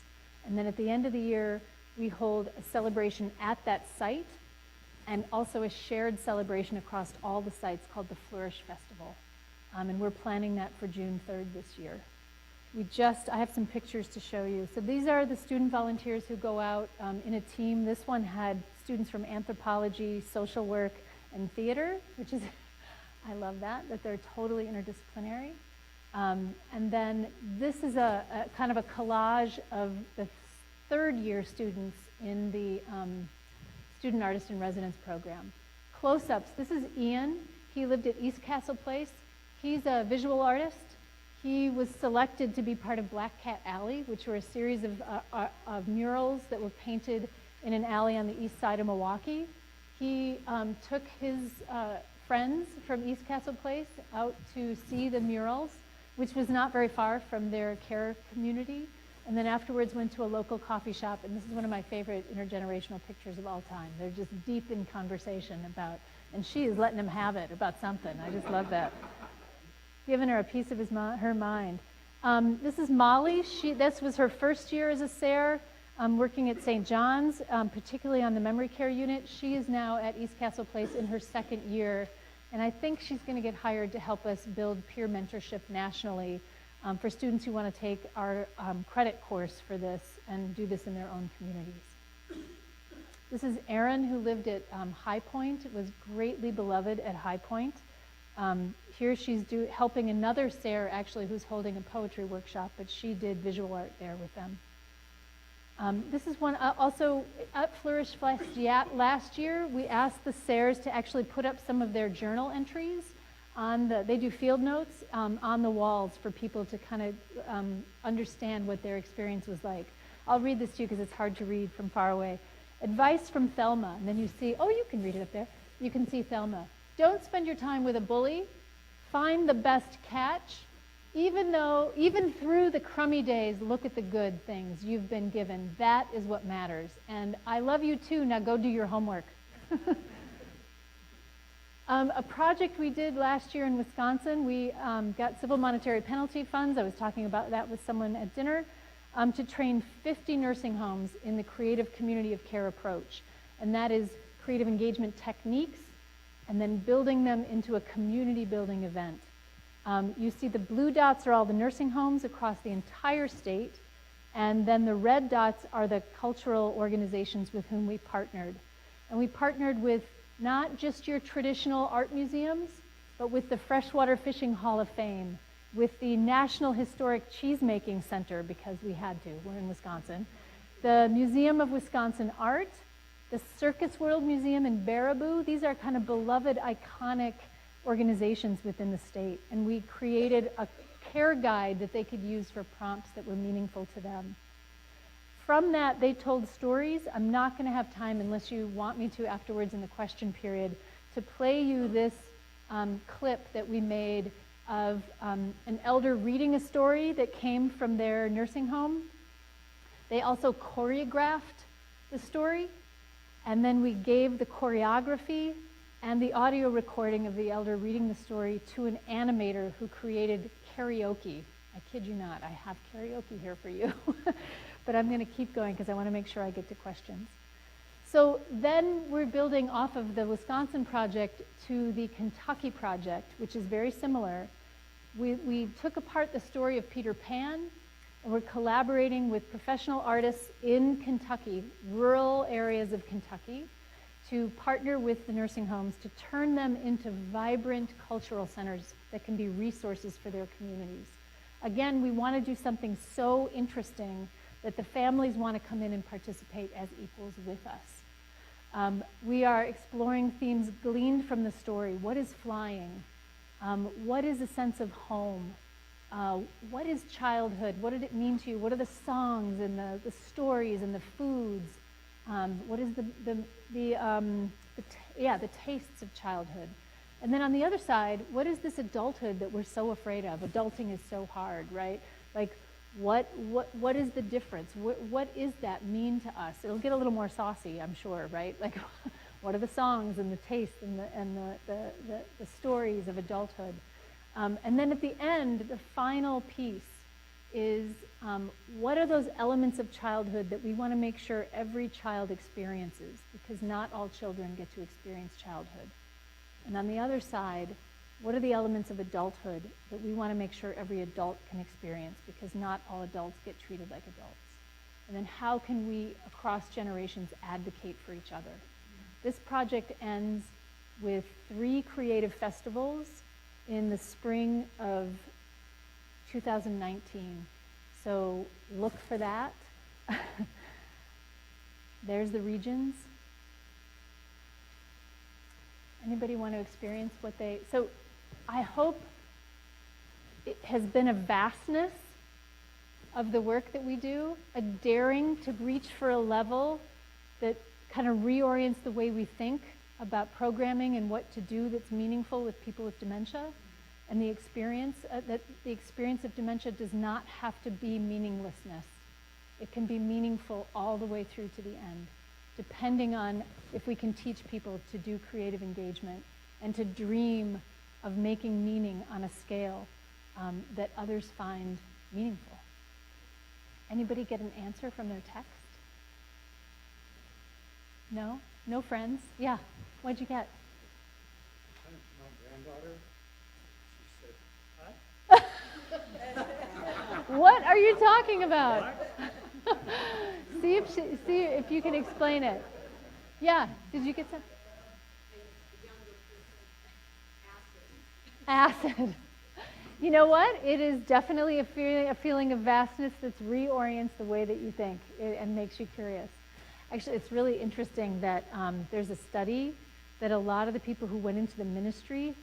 And then at the end of the year, we hold a celebration at that site and also a shared celebration across all the sites called the Flourish Festival. And we're planning that for June 3rd this year. I have some pictures to show you. So these are the student volunteers who go out in a team. This one had students from anthropology, social work, and theater, which is, I love that they're totally interdisciplinary. And then this is a kind of a collage of the 3rd year students in the Student Artist in Residence program. Close-ups, this is Ian. He lived at East Castle Place. He's a visual artist. He was selected to be part of Black Cat Alley, which were a series of murals that were painted in an alley on the east side of Milwaukee. He took his friends from East Castle Place out to see the murals, which was not very far from their care community, and then afterwards went to a local coffee shop, and this is one of my favorite intergenerational pictures of all time. They're just deep in conversation about, and she is letting him have it about something. I just love that. Giving her a piece of her mind. This is Molly. This was her 1st year as a SARE, working at St. John's, particularly on the memory care unit. She is now at East Castle Place in her 2nd year, And I think she's going to get hired to help us build peer mentorship nationally for students who want to take our credit course for this and do this in their own communities. This is Erin, who lived at High Point, was greatly beloved at High Point. Here she's helping another Sarah, actually, who's holding a poetry workshop, but she did visual art there with them. This is one also at Flourish last year. We asked the Sarahs to actually put up some of their journal entries they do field notes on the walls for people to kind of understand what their experience was like. I'll read this to you because it's hard to read from far away. Advice from Thelma, and then you see, oh, you can read it up there. You can see Thelma. Don't spend your time with a bully. Find the best catch. Even through the crummy days, look at the good things you've been given. That is what matters. And I love you too. Now go do your homework. A project we did last year in Wisconsin, we got civil monetary penalty funds. I was talking about that with someone at dinner, to train 50 nursing homes in the creative community of care approach. And that is creative engagement techniques, and then building them into a community building event. You see the blue dots are all the nursing homes across the entire state, and then the red dots are the cultural organizations with whom we partnered. And we partnered with not just your traditional art museums, but with the Freshwater Fishing Hall of Fame, with the National Historic Cheesemaking Center, because we had to, we're in Wisconsin, the Museum of Wisconsin Art, the Circus World Museum in Baraboo. These are kind of beloved, iconic organizations within the state, and we created a care guide that they could use for prompts that were meaningful to them. From that, they told stories. I'm not going to have time, unless you want me to afterwards in the question period, to play you this clip that we made of an elder reading a story that came from their nursing home. They also choreographed the story, and then we gave the choreography and the audio recording of the elder reading the story to an animator who created karaoke. I kid you not, I have karaoke here for you. But I'm going to keep going because I want to make sure I get to questions. So then we're building off of the Wisconsin project to the Kentucky project, which is very similar. We took apart the story of Peter Pan, and we're collaborating with professional artists in Kentucky, rural areas of Kentucky, to partner with the nursing homes to turn them into vibrant cultural centers that can be resources for their communities. Again, we want to do something so interesting that the families want to come in and participate as equals with us. We are exploring themes gleaned from the story. What is flying? What is a sense of home? What is childhood? What did it mean to you? What are the songs and the stories and the foods? What is the tastes of childhood? And then on the other side, what is this adulthood that we're so afraid of? Adulting is so hard, right? Like, what is the difference? What is that mean to us? It'll get a little more saucy, I'm sure, right? Like, what are the songs and the tastes and the stories of adulthood? And then at the end, the final piece is what are those elements of childhood that we want to make sure every child experiences, because not all children get to experience childhood. And on the other side, what are the elements of adulthood that we want to make sure every adult can experience, because not all adults get treated like adults. And then how can we, across generations, advocate for each other? This project ends with 3 creative festivals in the spring of 2019. So look for that. There's the regions. Anybody want to experience what they... So I hope it has been a vastness of the work that we do, a daring to reach for a level that kind of reorients the way we think about programming and what to do that's meaningful with people with dementia. And the experience that the experience of dementia does not have to be meaninglessness. It can be meaningful all the way through to the end, depending on if we can teach people to do creative engagement and to dream of making meaning on a scale that others find meaningful. Anybody get an answer from their text? No? No friends? Yeah. What'd you get? My What are you talking about? see if you can explain it. Yeah, did you get some? Acid. You know what? It is definitely a feeling of vastness that reorients the way that you think and makes you curious. Actually, it's really interesting that there's a study that a lot of the people who went into the ministry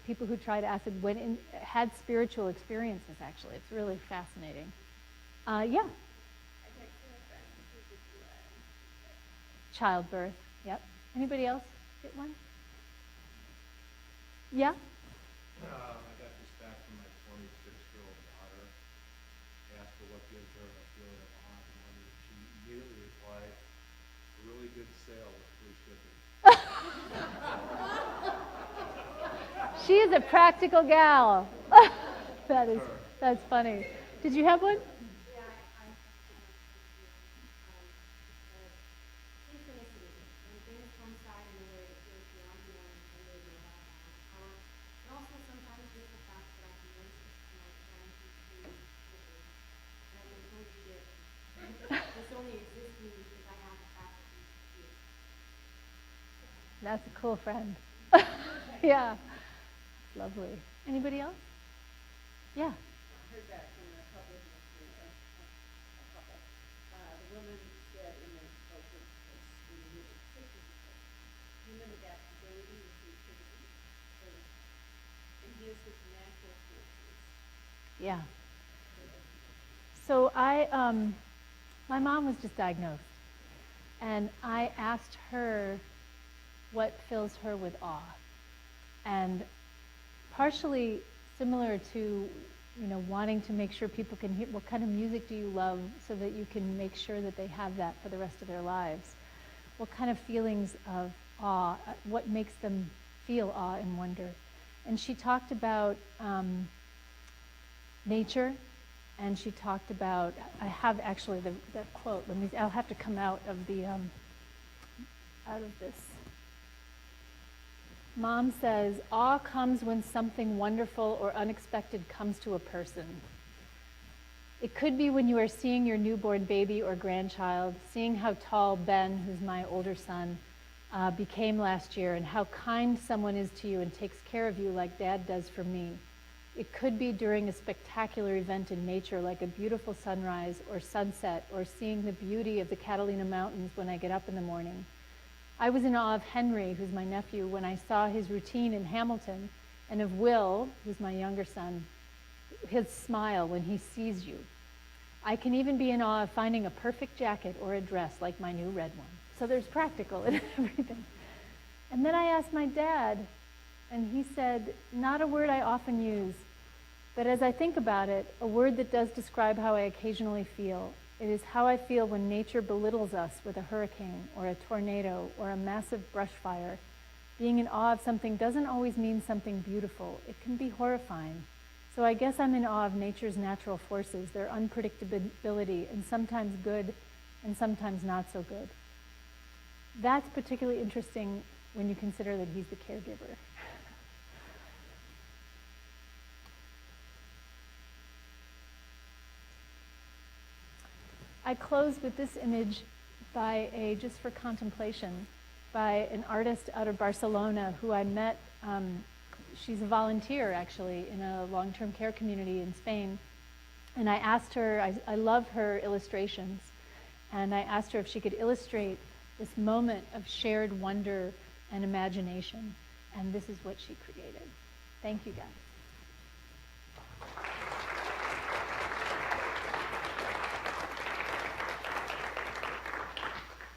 people who tried acid had spiritual experiences, actually. It's really fascinating. Yeah. Childbirth, yep. Anybody else get one? Yeah? I got this back from my 26-year-old daughter. Asked her what gives her a feeling of awe and wonder. She immediately replied, "A really good sale with free shipping." She is a practical gal. That's funny. Did you have one? That's a cool friend. Yeah. Lovely. Anybody else? Yeah. I heard that from a couple of a couple. The woman said in the open in the mid-60s, remember that baby with creativity, and gives his natural forces. Yeah. So my mom was just diagnosed, and I asked her what fills her with awe, and partially similar to, wanting to make sure people can hear, what kind of music do you love so that you can make sure that they have that for the rest of their lives? What kind of feelings of awe, what makes them feel awe and wonder? And she talked about nature, and she talked about, I have actually the quote, I'll have to come out of this. Mom says, awe comes when something wonderful or unexpected comes to a person. It could be when you are seeing your newborn baby or grandchild, seeing how tall Ben, who's my older son, became last year, and how kind someone is to you and takes care of you like Dad does for me. It could be during a spectacular event in nature, like a beautiful sunrise or sunset, or seeing the beauty of the Catalina Mountains when I get up in the morning. I was in awe of Henry, who's my nephew, when I saw his routine in Hamilton, and of Will, who's my younger son, his smile when he sees you. I can even be in awe of finding a perfect jacket or a dress like my new red one. So there's practical in everything. And then I asked my dad, and he said, not a word I often use, but as I think about it, a word that does describe how I occasionally feel. It is how I feel when nature belittles us with a hurricane or a tornado or a massive brush fire. Being in awe of something doesn't always mean something beautiful. It can be horrifying. So I guess I'm in awe of nature's natural forces, their unpredictability, and sometimes good and sometimes not so good. That's particularly interesting when you consider that he's the caregiver. I close with this image just for contemplation, by an artist out of Barcelona who I met. She's a volunteer, actually, in a long-term care community in Spain. And I asked her, I love her illustrations, and I asked her if she could illustrate this moment of shared wonder and imagination. And this is what she created. Thank you, guys.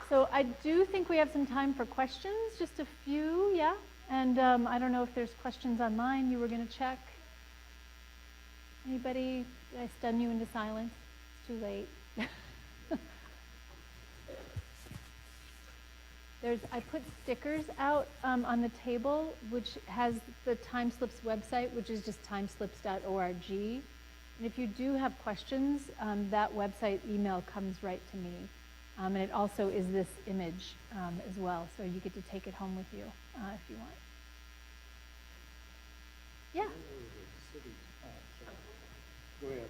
So I do think we have some time for questions, just a few, yeah? And I don't know if there's questions online you were going to check. Anybody? Did I stun you into silence? It's too late. I put stickers out on the table, which has the Timeslips website, which is just timeslips.org. And if you do have questions, that website email comes right to me. And it also is this image as well, so you get to take it home with you if you want. Yeah. Go ahead.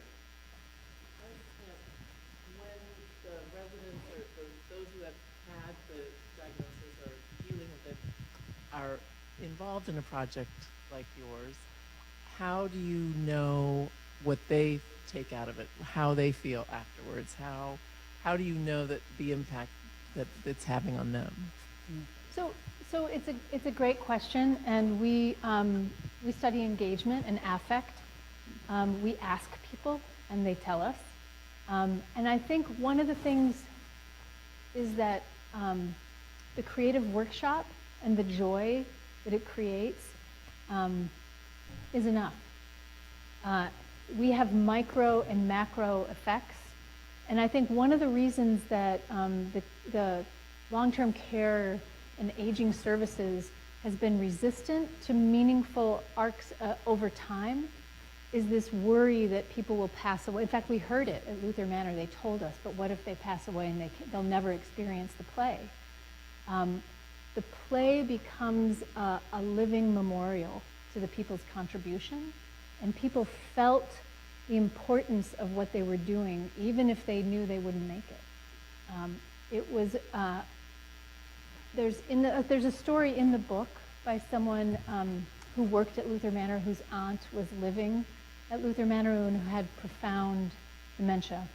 When the residents or those who have had the diagnosis or dealing with it are involved in a project like yours, how do you know what they take out of it, how they feel afterwards? How do you know that the impact that it's having on them? So it's a great question, and we study engagement and affect. We ask people, and they tell us. And I think one of the things is that the creative workshop and the joy that it creates is enough. We have micro and macro effects, and I think one of the reasons that the long-term care and aging services has been resistant to meaningful arcs over time is this worry that people will pass away. In fact, we heard it at Luther Manor. They told us, but what if they pass away and they'll never experience the play? The play becomes a living memorial to the people's contribution, and people felt the importance of what they were doing, even if they knew they wouldn't make it. There's a story in the book by someone who worked at Luther Manor, whose aunt was living at Luther Manor and who had profound dementia.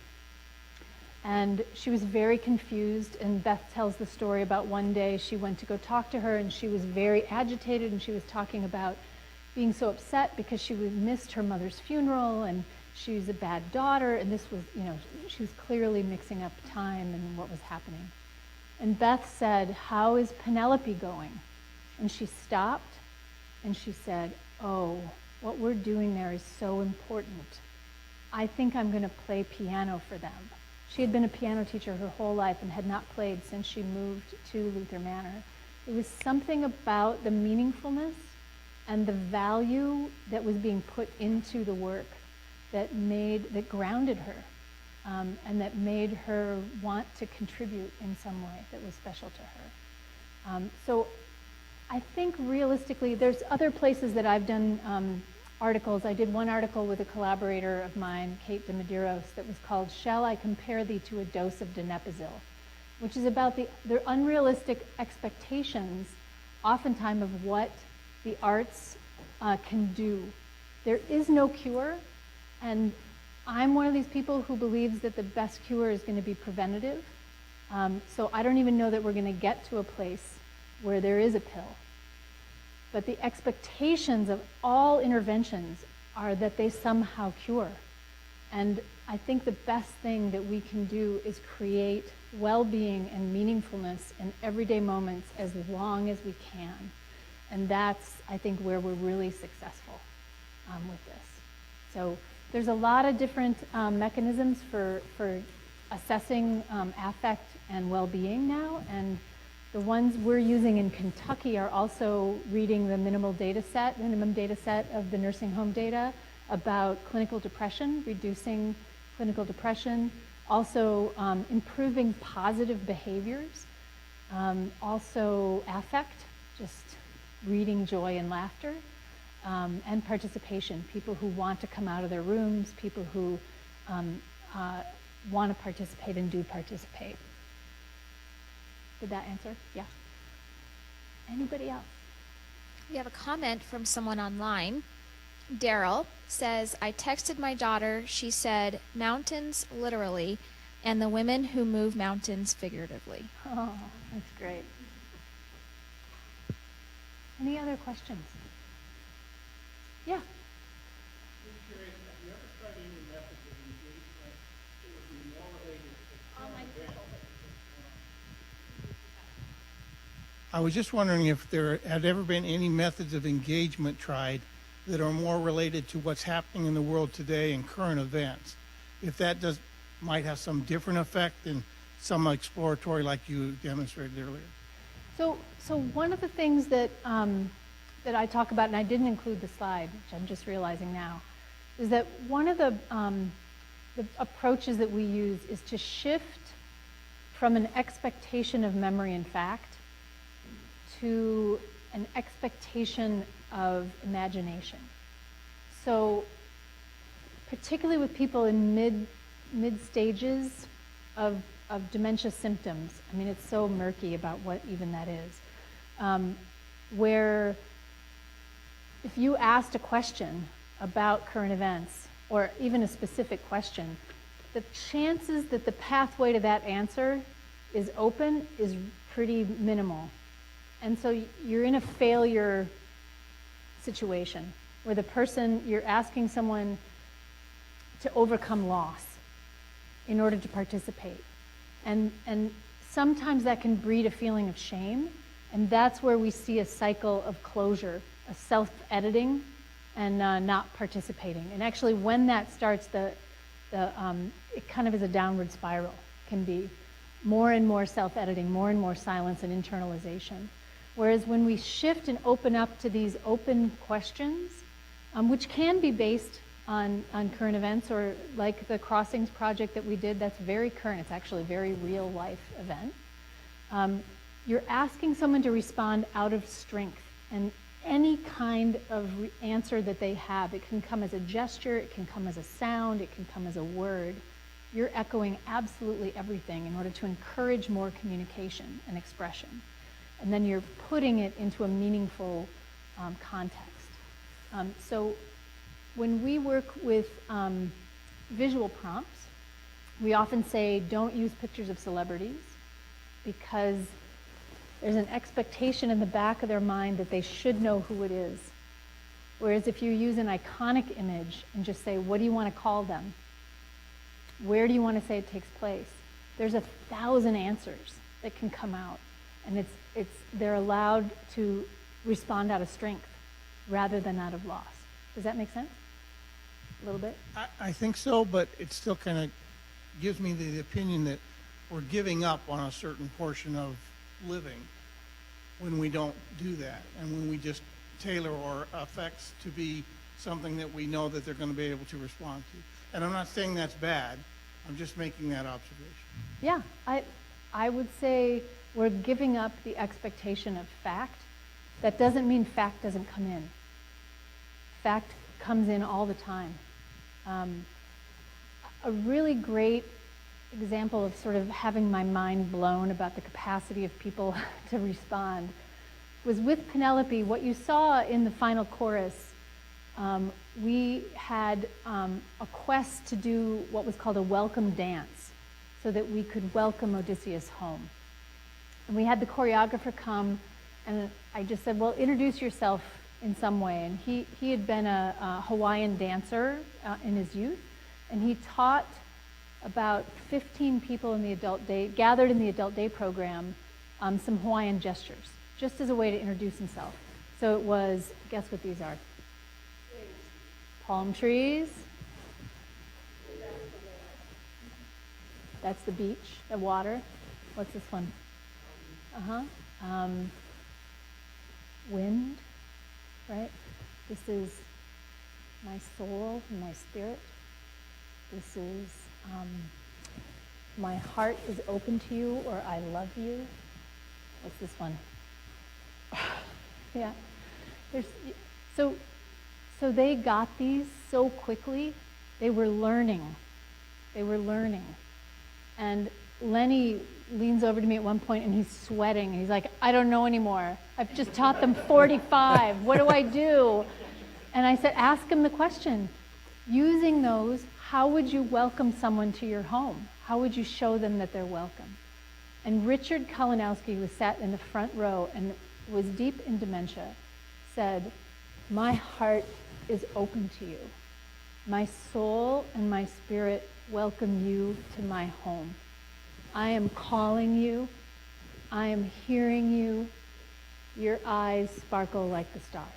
And she was very confused, and Beth tells the story about one day she went to go talk to her, and she was very agitated, and she was talking about being so upset because she missed her mother's funeral, and she was a bad daughter, and this was, she was clearly mixing up time and what was happening. And Beth said, "How is Penelope going?" And she stopped, and she said, "Oh, what we're doing there is so important. I think I'm going to play piano for them." She had been a piano teacher her whole life and had not played since she moved to Luther Manor. It was something about the meaningfulness and the value that was being put into the work that grounded her, and that made her want to contribute in some way that was special to her. So I think realistically, there's other places that I've done articles. I did one article with a collaborator of mine, Kate de Medeiros, that was called "Shall I Compare Thee to a Dose of Donepezil?", which is about the unrealistic expectations, oftentimes, of what the arts can do. There is no cure, and I'm one of these people who believes that the best cure is going to be preventative. So I don't even know that we're going to get to a place where there is a pill. But the expectations of all interventions are that they somehow cure. And I think the best thing that we can do is create well-being and meaningfulness in everyday moments as long as we can. And that's, I think, where we're really successful with this. So there's a lot of different mechanisms for assessing affect and well-being now, and the ones we're using in Kentucky are also reading the minimum data set of the nursing home data about clinical depression, reducing clinical depression, also improving positive behaviors, also affect, just reading joy and laughter, and participation, people who want to come out of their rooms, people who want to participate and do participate. Did that answer? Yeah. Anybody else? We have a comment from someone online. Daryl says, "I texted my daughter. She said mountains literally, and the women who move mountains figuratively." Oh, that's great. Any other questions? Yeah. I'm curious, have you ever tried any methods of engagement that would be more related to current events? I was just wondering if there had ever been any methods of engagement tried that are more related to what's happening in the world today and current events. If that might have some different effect than some exploratory like you demonstrated earlier. So one of the things that I talk about, and I didn't include the slide, which I'm just realizing now, is that one of the approaches that we use is to shift from an expectation of memory and fact to an expectation of imagination. So particularly with people in mid stages of dementia symptoms, I mean, it's so murky about what even that is, where if you asked a question about current events, or even a specific question, the chances that the pathway to that answer is open is pretty minimal. And so you're in a failure situation where the person, you're asking someone to overcome loss in order to participate. And sometimes that can breed a feeling of shame, and that's where we see a cycle of closure, a self-editing, and not participating. And actually, when that starts, it kind of is a downward spiral. Can be more and more self-editing, more and more silence and internalization. Whereas when we shift and open up to these open questions, which can be based on current events, or like the Crossings project that we did, that's very current. It's actually a very real life event. You're asking someone to respond out of strength, and any kind of answer that they have, it can come as a gesture, it can come as a sound, it can come as a word. You're echoing absolutely everything in order to encourage more communication and expression. And then you're putting it into a meaningful context. So when we work with visual prompts, we often say don't use pictures of celebrities, because there's an expectation in the back of their mind that they should know who it is. Whereas if you use an iconic image and just say, what do you want to call them? Where do you want to say it takes place? There's 1,000 answers that can come out. And they're allowed to respond out of strength rather than out of loss. Does that make sense? A little bit? I think so, but it still kind of gives me the opinion that we're giving up on a certain portion of living when we don't do that, and when we just tailor our effects to be something that we know that they're going to be able to respond to. And I'm not saying that's bad. I'm just making that observation. Yeah, I would say we're giving up the expectation of fact. That doesn't mean fact doesn't come in. Fact comes in all the time. A really great example of sort of having my mind blown about the capacity of people to respond was with Penelope. What you saw in the final chorus, we had a quest to do what was called a welcome dance so that we could welcome Odysseus home. And we had the choreographer come, and I just said, well, introduce yourself in some way. And he had been a Hawaiian dancer in his youth, and he taught about 15 people in the adult day, gathered in the adult day program, some Hawaiian gestures, just as a way to introduce himself. So it was, guess what these are? Palm trees. That's the beach, the water. What's this one? Wind, right? This is my soul and my spirit. This is my heart is open to you, or I love you. What's this one? Yeah. So they got these so quickly. They were learning. And Lenny leans over to me at one point and he's sweating. And he's like, I don't know anymore. I've just taught them 45. What do I do? And I said, ask him the question. Using those, how would you welcome someone to your home? How would you show them that they're welcome? And Richard Kalinowski, who sat in the front row and was deep in dementia, said, my heart is open to you. My soul and my spirit welcome you to my home. I am calling you. I am hearing you. Your eyes sparkle like the stars.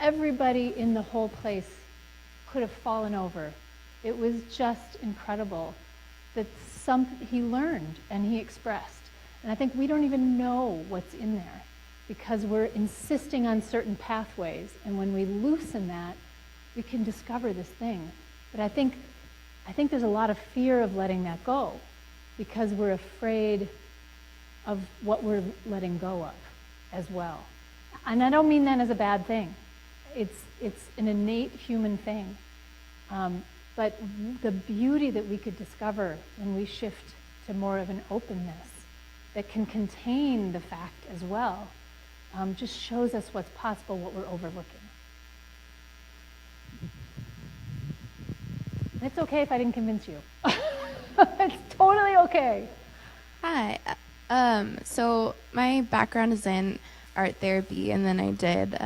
Everybody in the whole place could have fallen over. It was just incredible that he learned and he expressed. And I think we don't even know what's in there because we're insisting on certain pathways. And when we loosen that, we can discover this thing. But I think there's a lot of fear of letting that go because we're afraid of what we're letting go of as well. And I don't mean that as a bad thing. It's an innate human thing. But the beauty that we could discover when we shift to more of an openness that can contain the fact as well, just shows us what's possible, what we're overlooking. And it's okay if I didn't convince you. It's totally okay. Hi. So my background is in art therapy, and then I did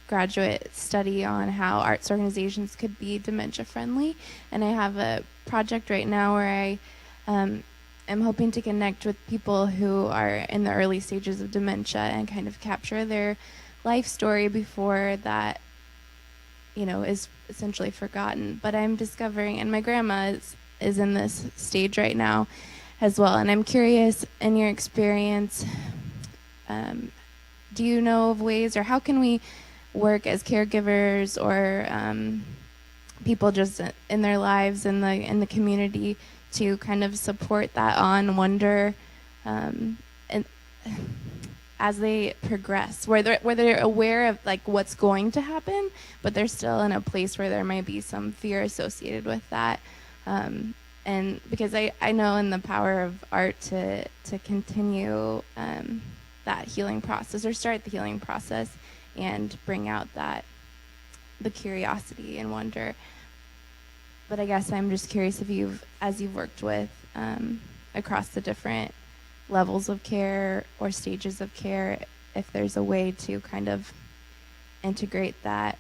graduate study on how arts organizations could be dementia friendly. And I have a project right now where I am hoping to connect with people who are in the early stages of dementia and kind of capture their life story before that, is essentially forgotten. But I'm discovering, and my grandma is in this stage right now as well. And I'm curious, in your experience, do you know of ways, or how can we work as caregivers or people just in their lives in the community to kind of support that wonder and as they progress, where they're aware of like what's going to happen, but they're still in a place where there might be some fear associated with that. And because I know in the power of art to continue that healing process, or start the healing process and bring out the curiosity and wonder. But I guess I'm just curious if as you've worked with across the different levels of care or stages of care, if there's a way to kind of integrate that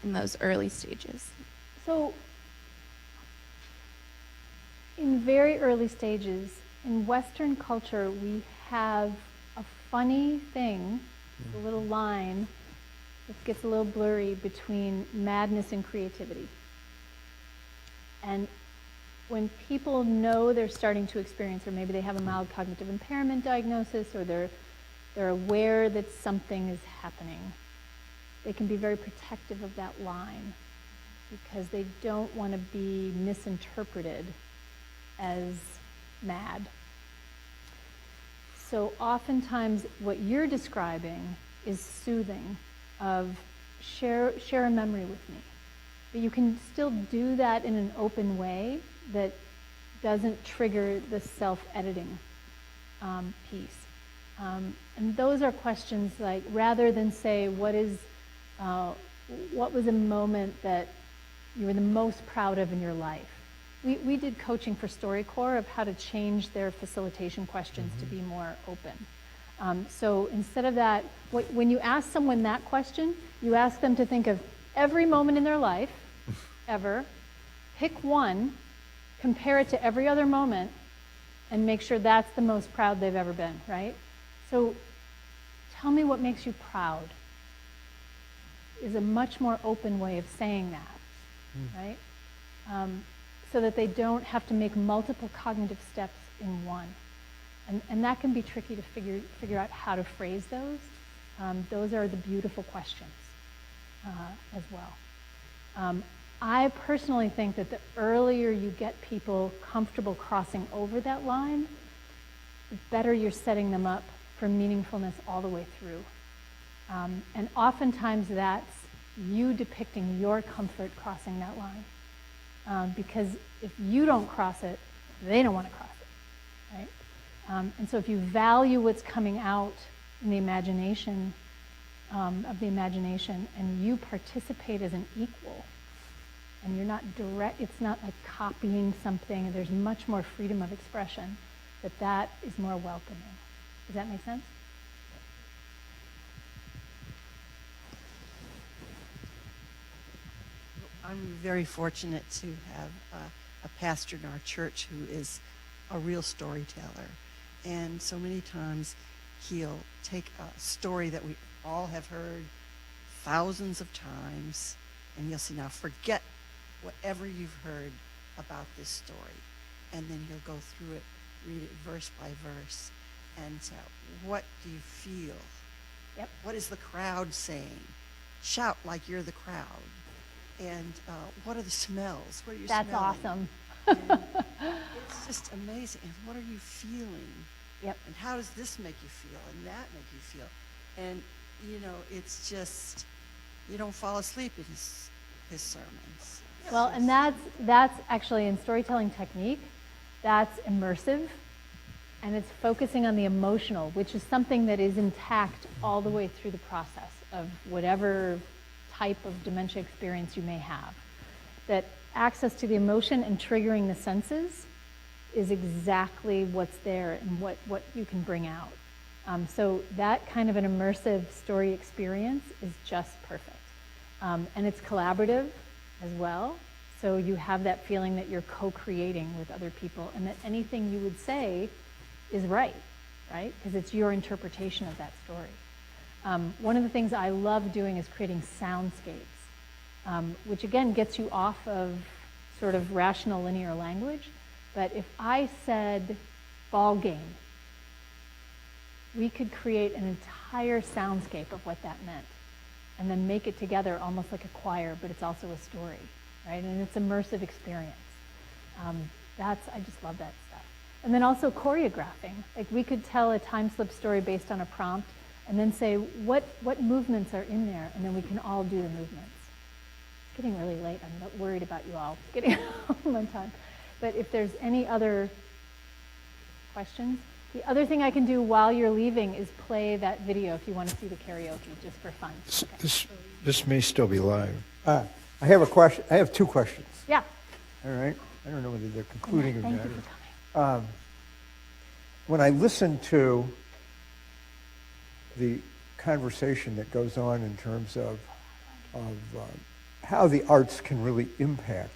in those early stages. So in very early stages, in Western culture, we have a funny thing, a little line that gets a little blurry between madness and creativity. And when people know they're starting to experience, or maybe they have a mild cognitive impairment diagnosis, or they're aware that something is happening, they can be very protective of that line because they don't want to be misinterpreted as mad. So oftentimes what you're describing is soothing, of share a memory with me. But you can still do that in an open way that doesn't trigger the self-editing piece. And those are questions like, rather than say, what was a moment that you were the most proud of in your life? We did coaching for StoryCorps of how to change their facilitation questions to be more open. So instead of that, when you ask someone that question, you ask them to think of every moment in their life, ever, pick one, compare it to every other moment, and make sure that's the most proud they've ever been, right? So tell me what makes you proud is a much more open way of saying that, right? So that they don't have to make multiple cognitive steps in one. And that can be tricky to figure out how to phrase those. Those are the beautiful questions as well. I personally think that the earlier you get people comfortable crossing over that line, the better you're setting them up for meaningfulness all the way through. And oftentimes that's you depicting your comfort crossing that line. Because if you don't cross it, they don't want to cross it, right? And so if you value what's coming out in the imagination, of the imagination, and you participate as an equal, and you're not direct, it's not like copying something, there's much more freedom of expression, that is more welcoming. Does that make sense? I'm very fortunate to have a pastor in our church who is a real storyteller. And so many times he'll take a story that we all have heard thousands of times, and he'll say, now forget whatever you've heard about this story. And then he'll go through it, read it verse by verse, and say, what do you feel? Yep. What is the crowd saying? Shout like you're the crowd. And what are the smells? What are you That's smelling? awesome. And it's just amazing. And what are you feeling? Yep. And how does this make you feel? And that make you feel? And you know, it's just, you don't fall asleep in his sermons. Well, and that's actually in storytelling technique, that's immersive, and it's focusing on the emotional, which is something that is intact all the way through the process of whatever type of dementia experience you may have. That access to the emotion and triggering the senses is exactly what's there and what you can bring out. So that kind of an immersive story experience is just perfect. And it's collaborative as well. So you have that feeling that you're co-creating with other people and that anything you would say is right? Because it's your interpretation of that story. One of the things I love doing is creating soundscapes, which again gets you off of sort of rational linear language. But if I said ball game, we could create an entire soundscape of what that meant and then make it together almost like a choir, but it's also a story, right? And it's immersive experience. I just love that stuff. And then also choreographing. Like we could tell a time slip story based on a prompt and then say what movements are in there, and then we can all do the movements. It's getting really late. I'm not worried about you all getting home on time. But if there's any other questions? The other thing I can do while you're leaving is play that video if you want to see the karaoke, just for fun. Okay. This may still be live. I have a question. I have two questions. Yeah. All right. I don't know whether they're concluding or Thank not. you for coming. When I listen to the conversation that goes on in terms of how the arts can really impact,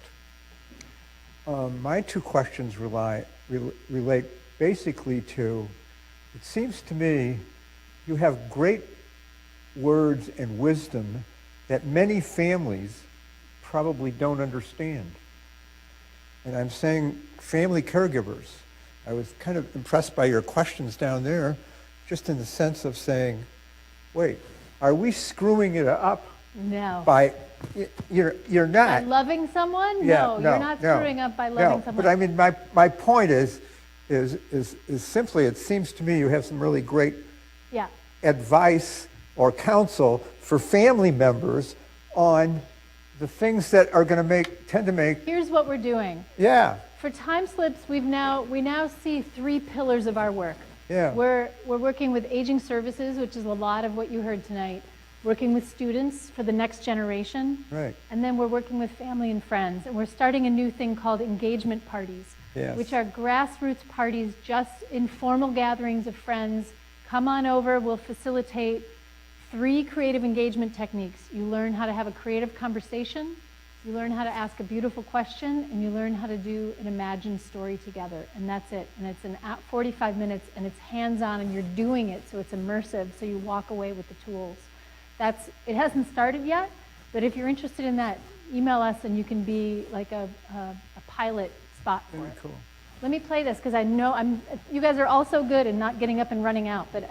my two questions relate basically to, it seems to me you have great words and wisdom that many families probably don't understand. And I'm saying family caregivers. I was kind of impressed by your questions down there, just in the sense of saying, wait, are we screwing it up? No. By, you're not. By loving someone? Yeah, No, you're not screwing up by loving someone. But I mean, my point is simply, it seems to me you have some really great advice or counsel for family members on the things that are going to tend to make. Here's what we're doing. Yeah. For time slips, we now see 3 pillars of our work. Yeah. We're working with aging services, which is a lot of what you heard tonight. Working with students for the next generation. Right. And then we're working with family and friends. And we're starting a new thing called engagement parties, which are grassroots parties, just informal gatherings of friends. Come on over, we'll facilitate 3 creative engagement techniques. You learn how to have a creative conversation, you learn how to ask a beautiful question, and you learn how to do an imagined story together. And that's it. And it's 45 minutes, and it's hands-on, and you're doing it, so it's immersive, so you walk away with the tools. It hasn't started yet, but if you're interested in that, email us, and you can be like a pilot spot for it. Cool. Let me play this, because I know you guys are all so good in not getting up and running out, but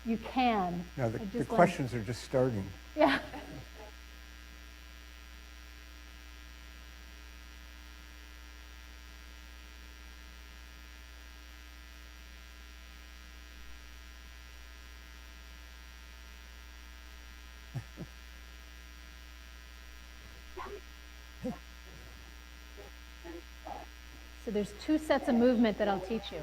you can. No, the questions are just starting. Yeah. So there's 2 sets of movement that I'll teach you.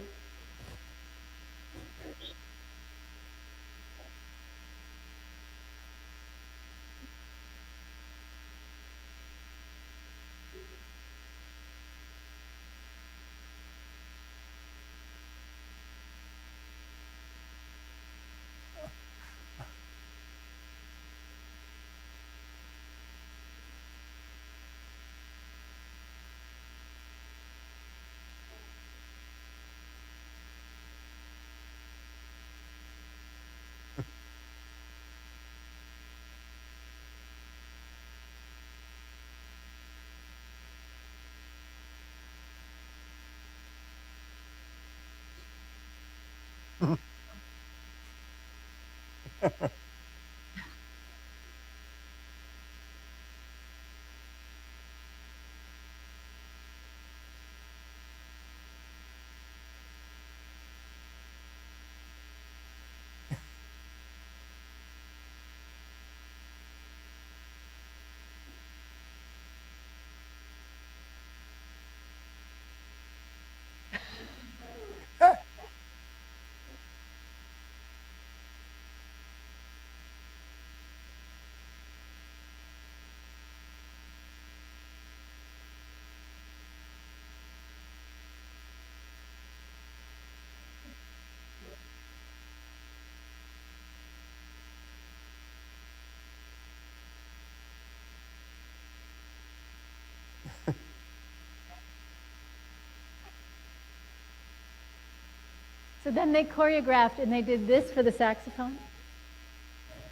So then they choreographed and they did this for the saxophone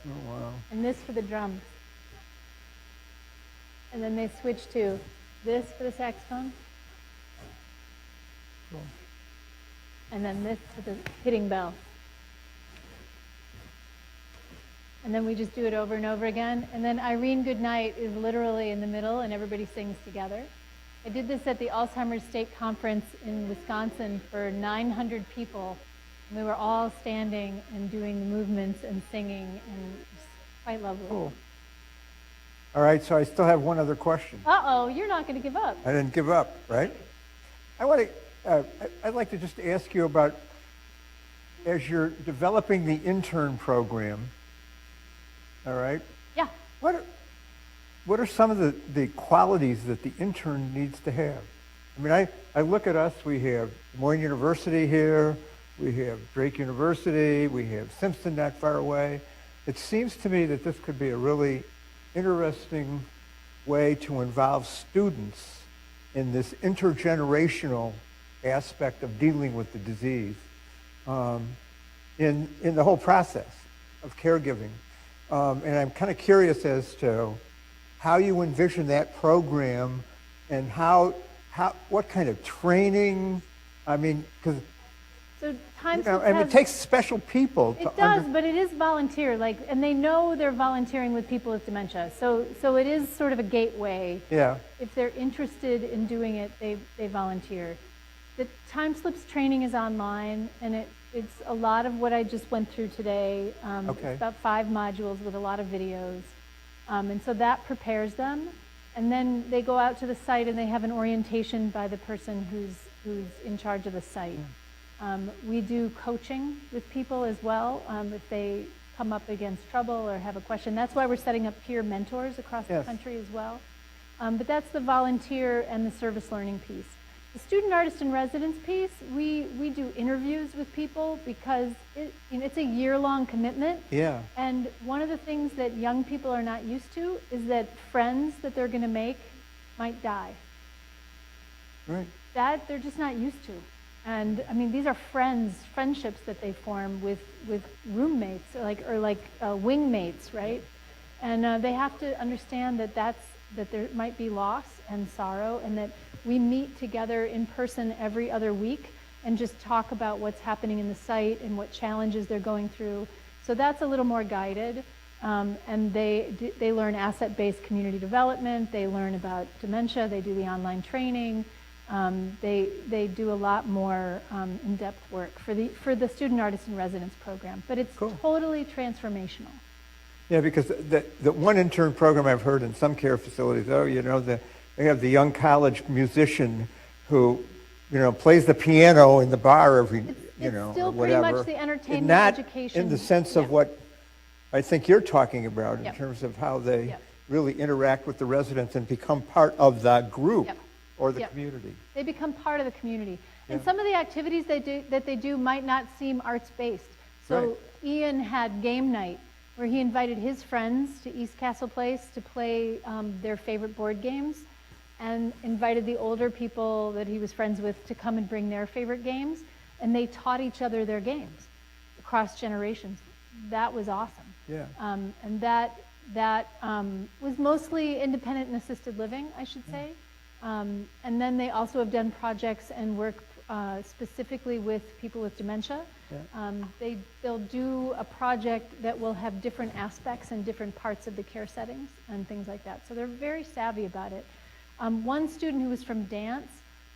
Oh, wow. and this for the drums. And then they switched to this for the saxophone. Cool. And then this for the hitting bell. And then we just do it over and over again. And then Irene Goodnight is literally in the middle and everybody sings together. I did this at the Alzheimer's State Conference in Wisconsin for 900 people. And we were all standing and doing the movements and singing, and it was quite lovely. Cool. All right, so I still have one other question. Uh-oh, you're not going to give up. I didn't give up, right? I'd like to just ask you about, as you're developing the intern program, all right? Yeah. What are some of the qualities that the intern needs to have? I mean, I look at us, we have Moyne University here, we have Drake University, we have Simpson not far away. It seems to me that this could be a really interesting way to involve students in this intergenerational aspect of dealing with the disease in the whole process of caregiving. And I'm kind of curious as to how you envision that program and what kind of training, I mean, because So Times it takes special people to It does, but it is volunteer, and they know they're volunteering with people with dementia. So it is sort of a gateway. Yeah. If they're interested in doing it, they volunteer. The Time Slips training is online, and it's a lot of what I just went through today. Okay. It's about 5 modules with a lot of videos. And so that prepares them. And then they go out to the site and they have an orientation by the person who's in charge of the site. We do coaching with people as well if they come up against trouble or have a question. That's why we're setting up peer mentors across the country as well. But that's the volunteer and the service learning piece. The student artist in residence piece, we do interviews with people because it's a year-long commitment. Yeah. And one of the things that young people are not used to is that friends that they're going to make might die. Right. That they're just not used to. And I mean, these are friendships that they form with roommates or wingmates, right? And they have to understand that there might be loss and sorrow, and that we meet together in person every other week and just talk about what's happening in the site and what challenges they're going through. So that's a little more guided. And they learn asset-based community development. They learn about dementia. They do the online training. They do a lot more in-depth work for the student artist in residence program. But it's totally transformational. Yeah, because the one intern program I've heard in some care facilities, they have the young college musician who, plays the piano in the bar every, It's still or pretty whatever. much the entertainment Not education. in the sense of what I think you're talking about in Yep. terms of how they Yep. really interact with the residents and become part of the group Yep. or the Yep. community. They become part of the community. And Yeah. some of the activities that they do might not seem arts-based. So Right. Ian had game night, where he invited his friends to East Castle Place to play their favorite board games, and invited the older people that he was friends with to come and bring their favorite games, and they taught each other their games across generations. That was awesome. Yeah. And that was mostly independent and assisted living, I should say. And then they also have done projects and work specifically with people with dementia. Yeah. They'll do a project that will have different aspects in different parts of the care settings and things like that. So they're very savvy about it. One student who was from dance,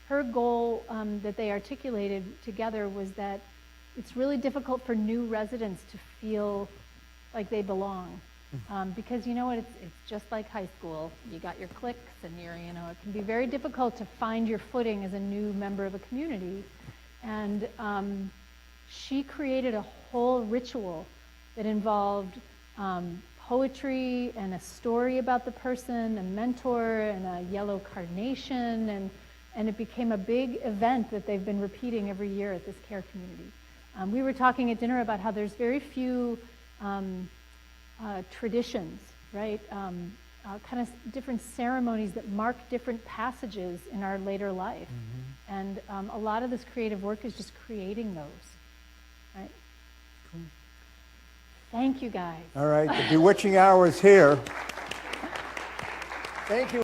her goal that they articulated together was that it's really difficult for new residents to feel like they belong. Because you know what, it's just like high school. You got your cliques and it can be very difficult to find your footing as a new member of a community. And she created a whole ritual that involved poetry and a story about the person, a mentor, and a yellow carnation, and it became a big event that they've been repeating every year at this care community. We were talking at dinner about how there's very few traditions, right? Kind of different ceremonies that mark different passages in our later life. Mm-hmm. And a lot of this creative work is just creating those. Right? Thank you, guys. All right, the bewitching hour is here. Thank you.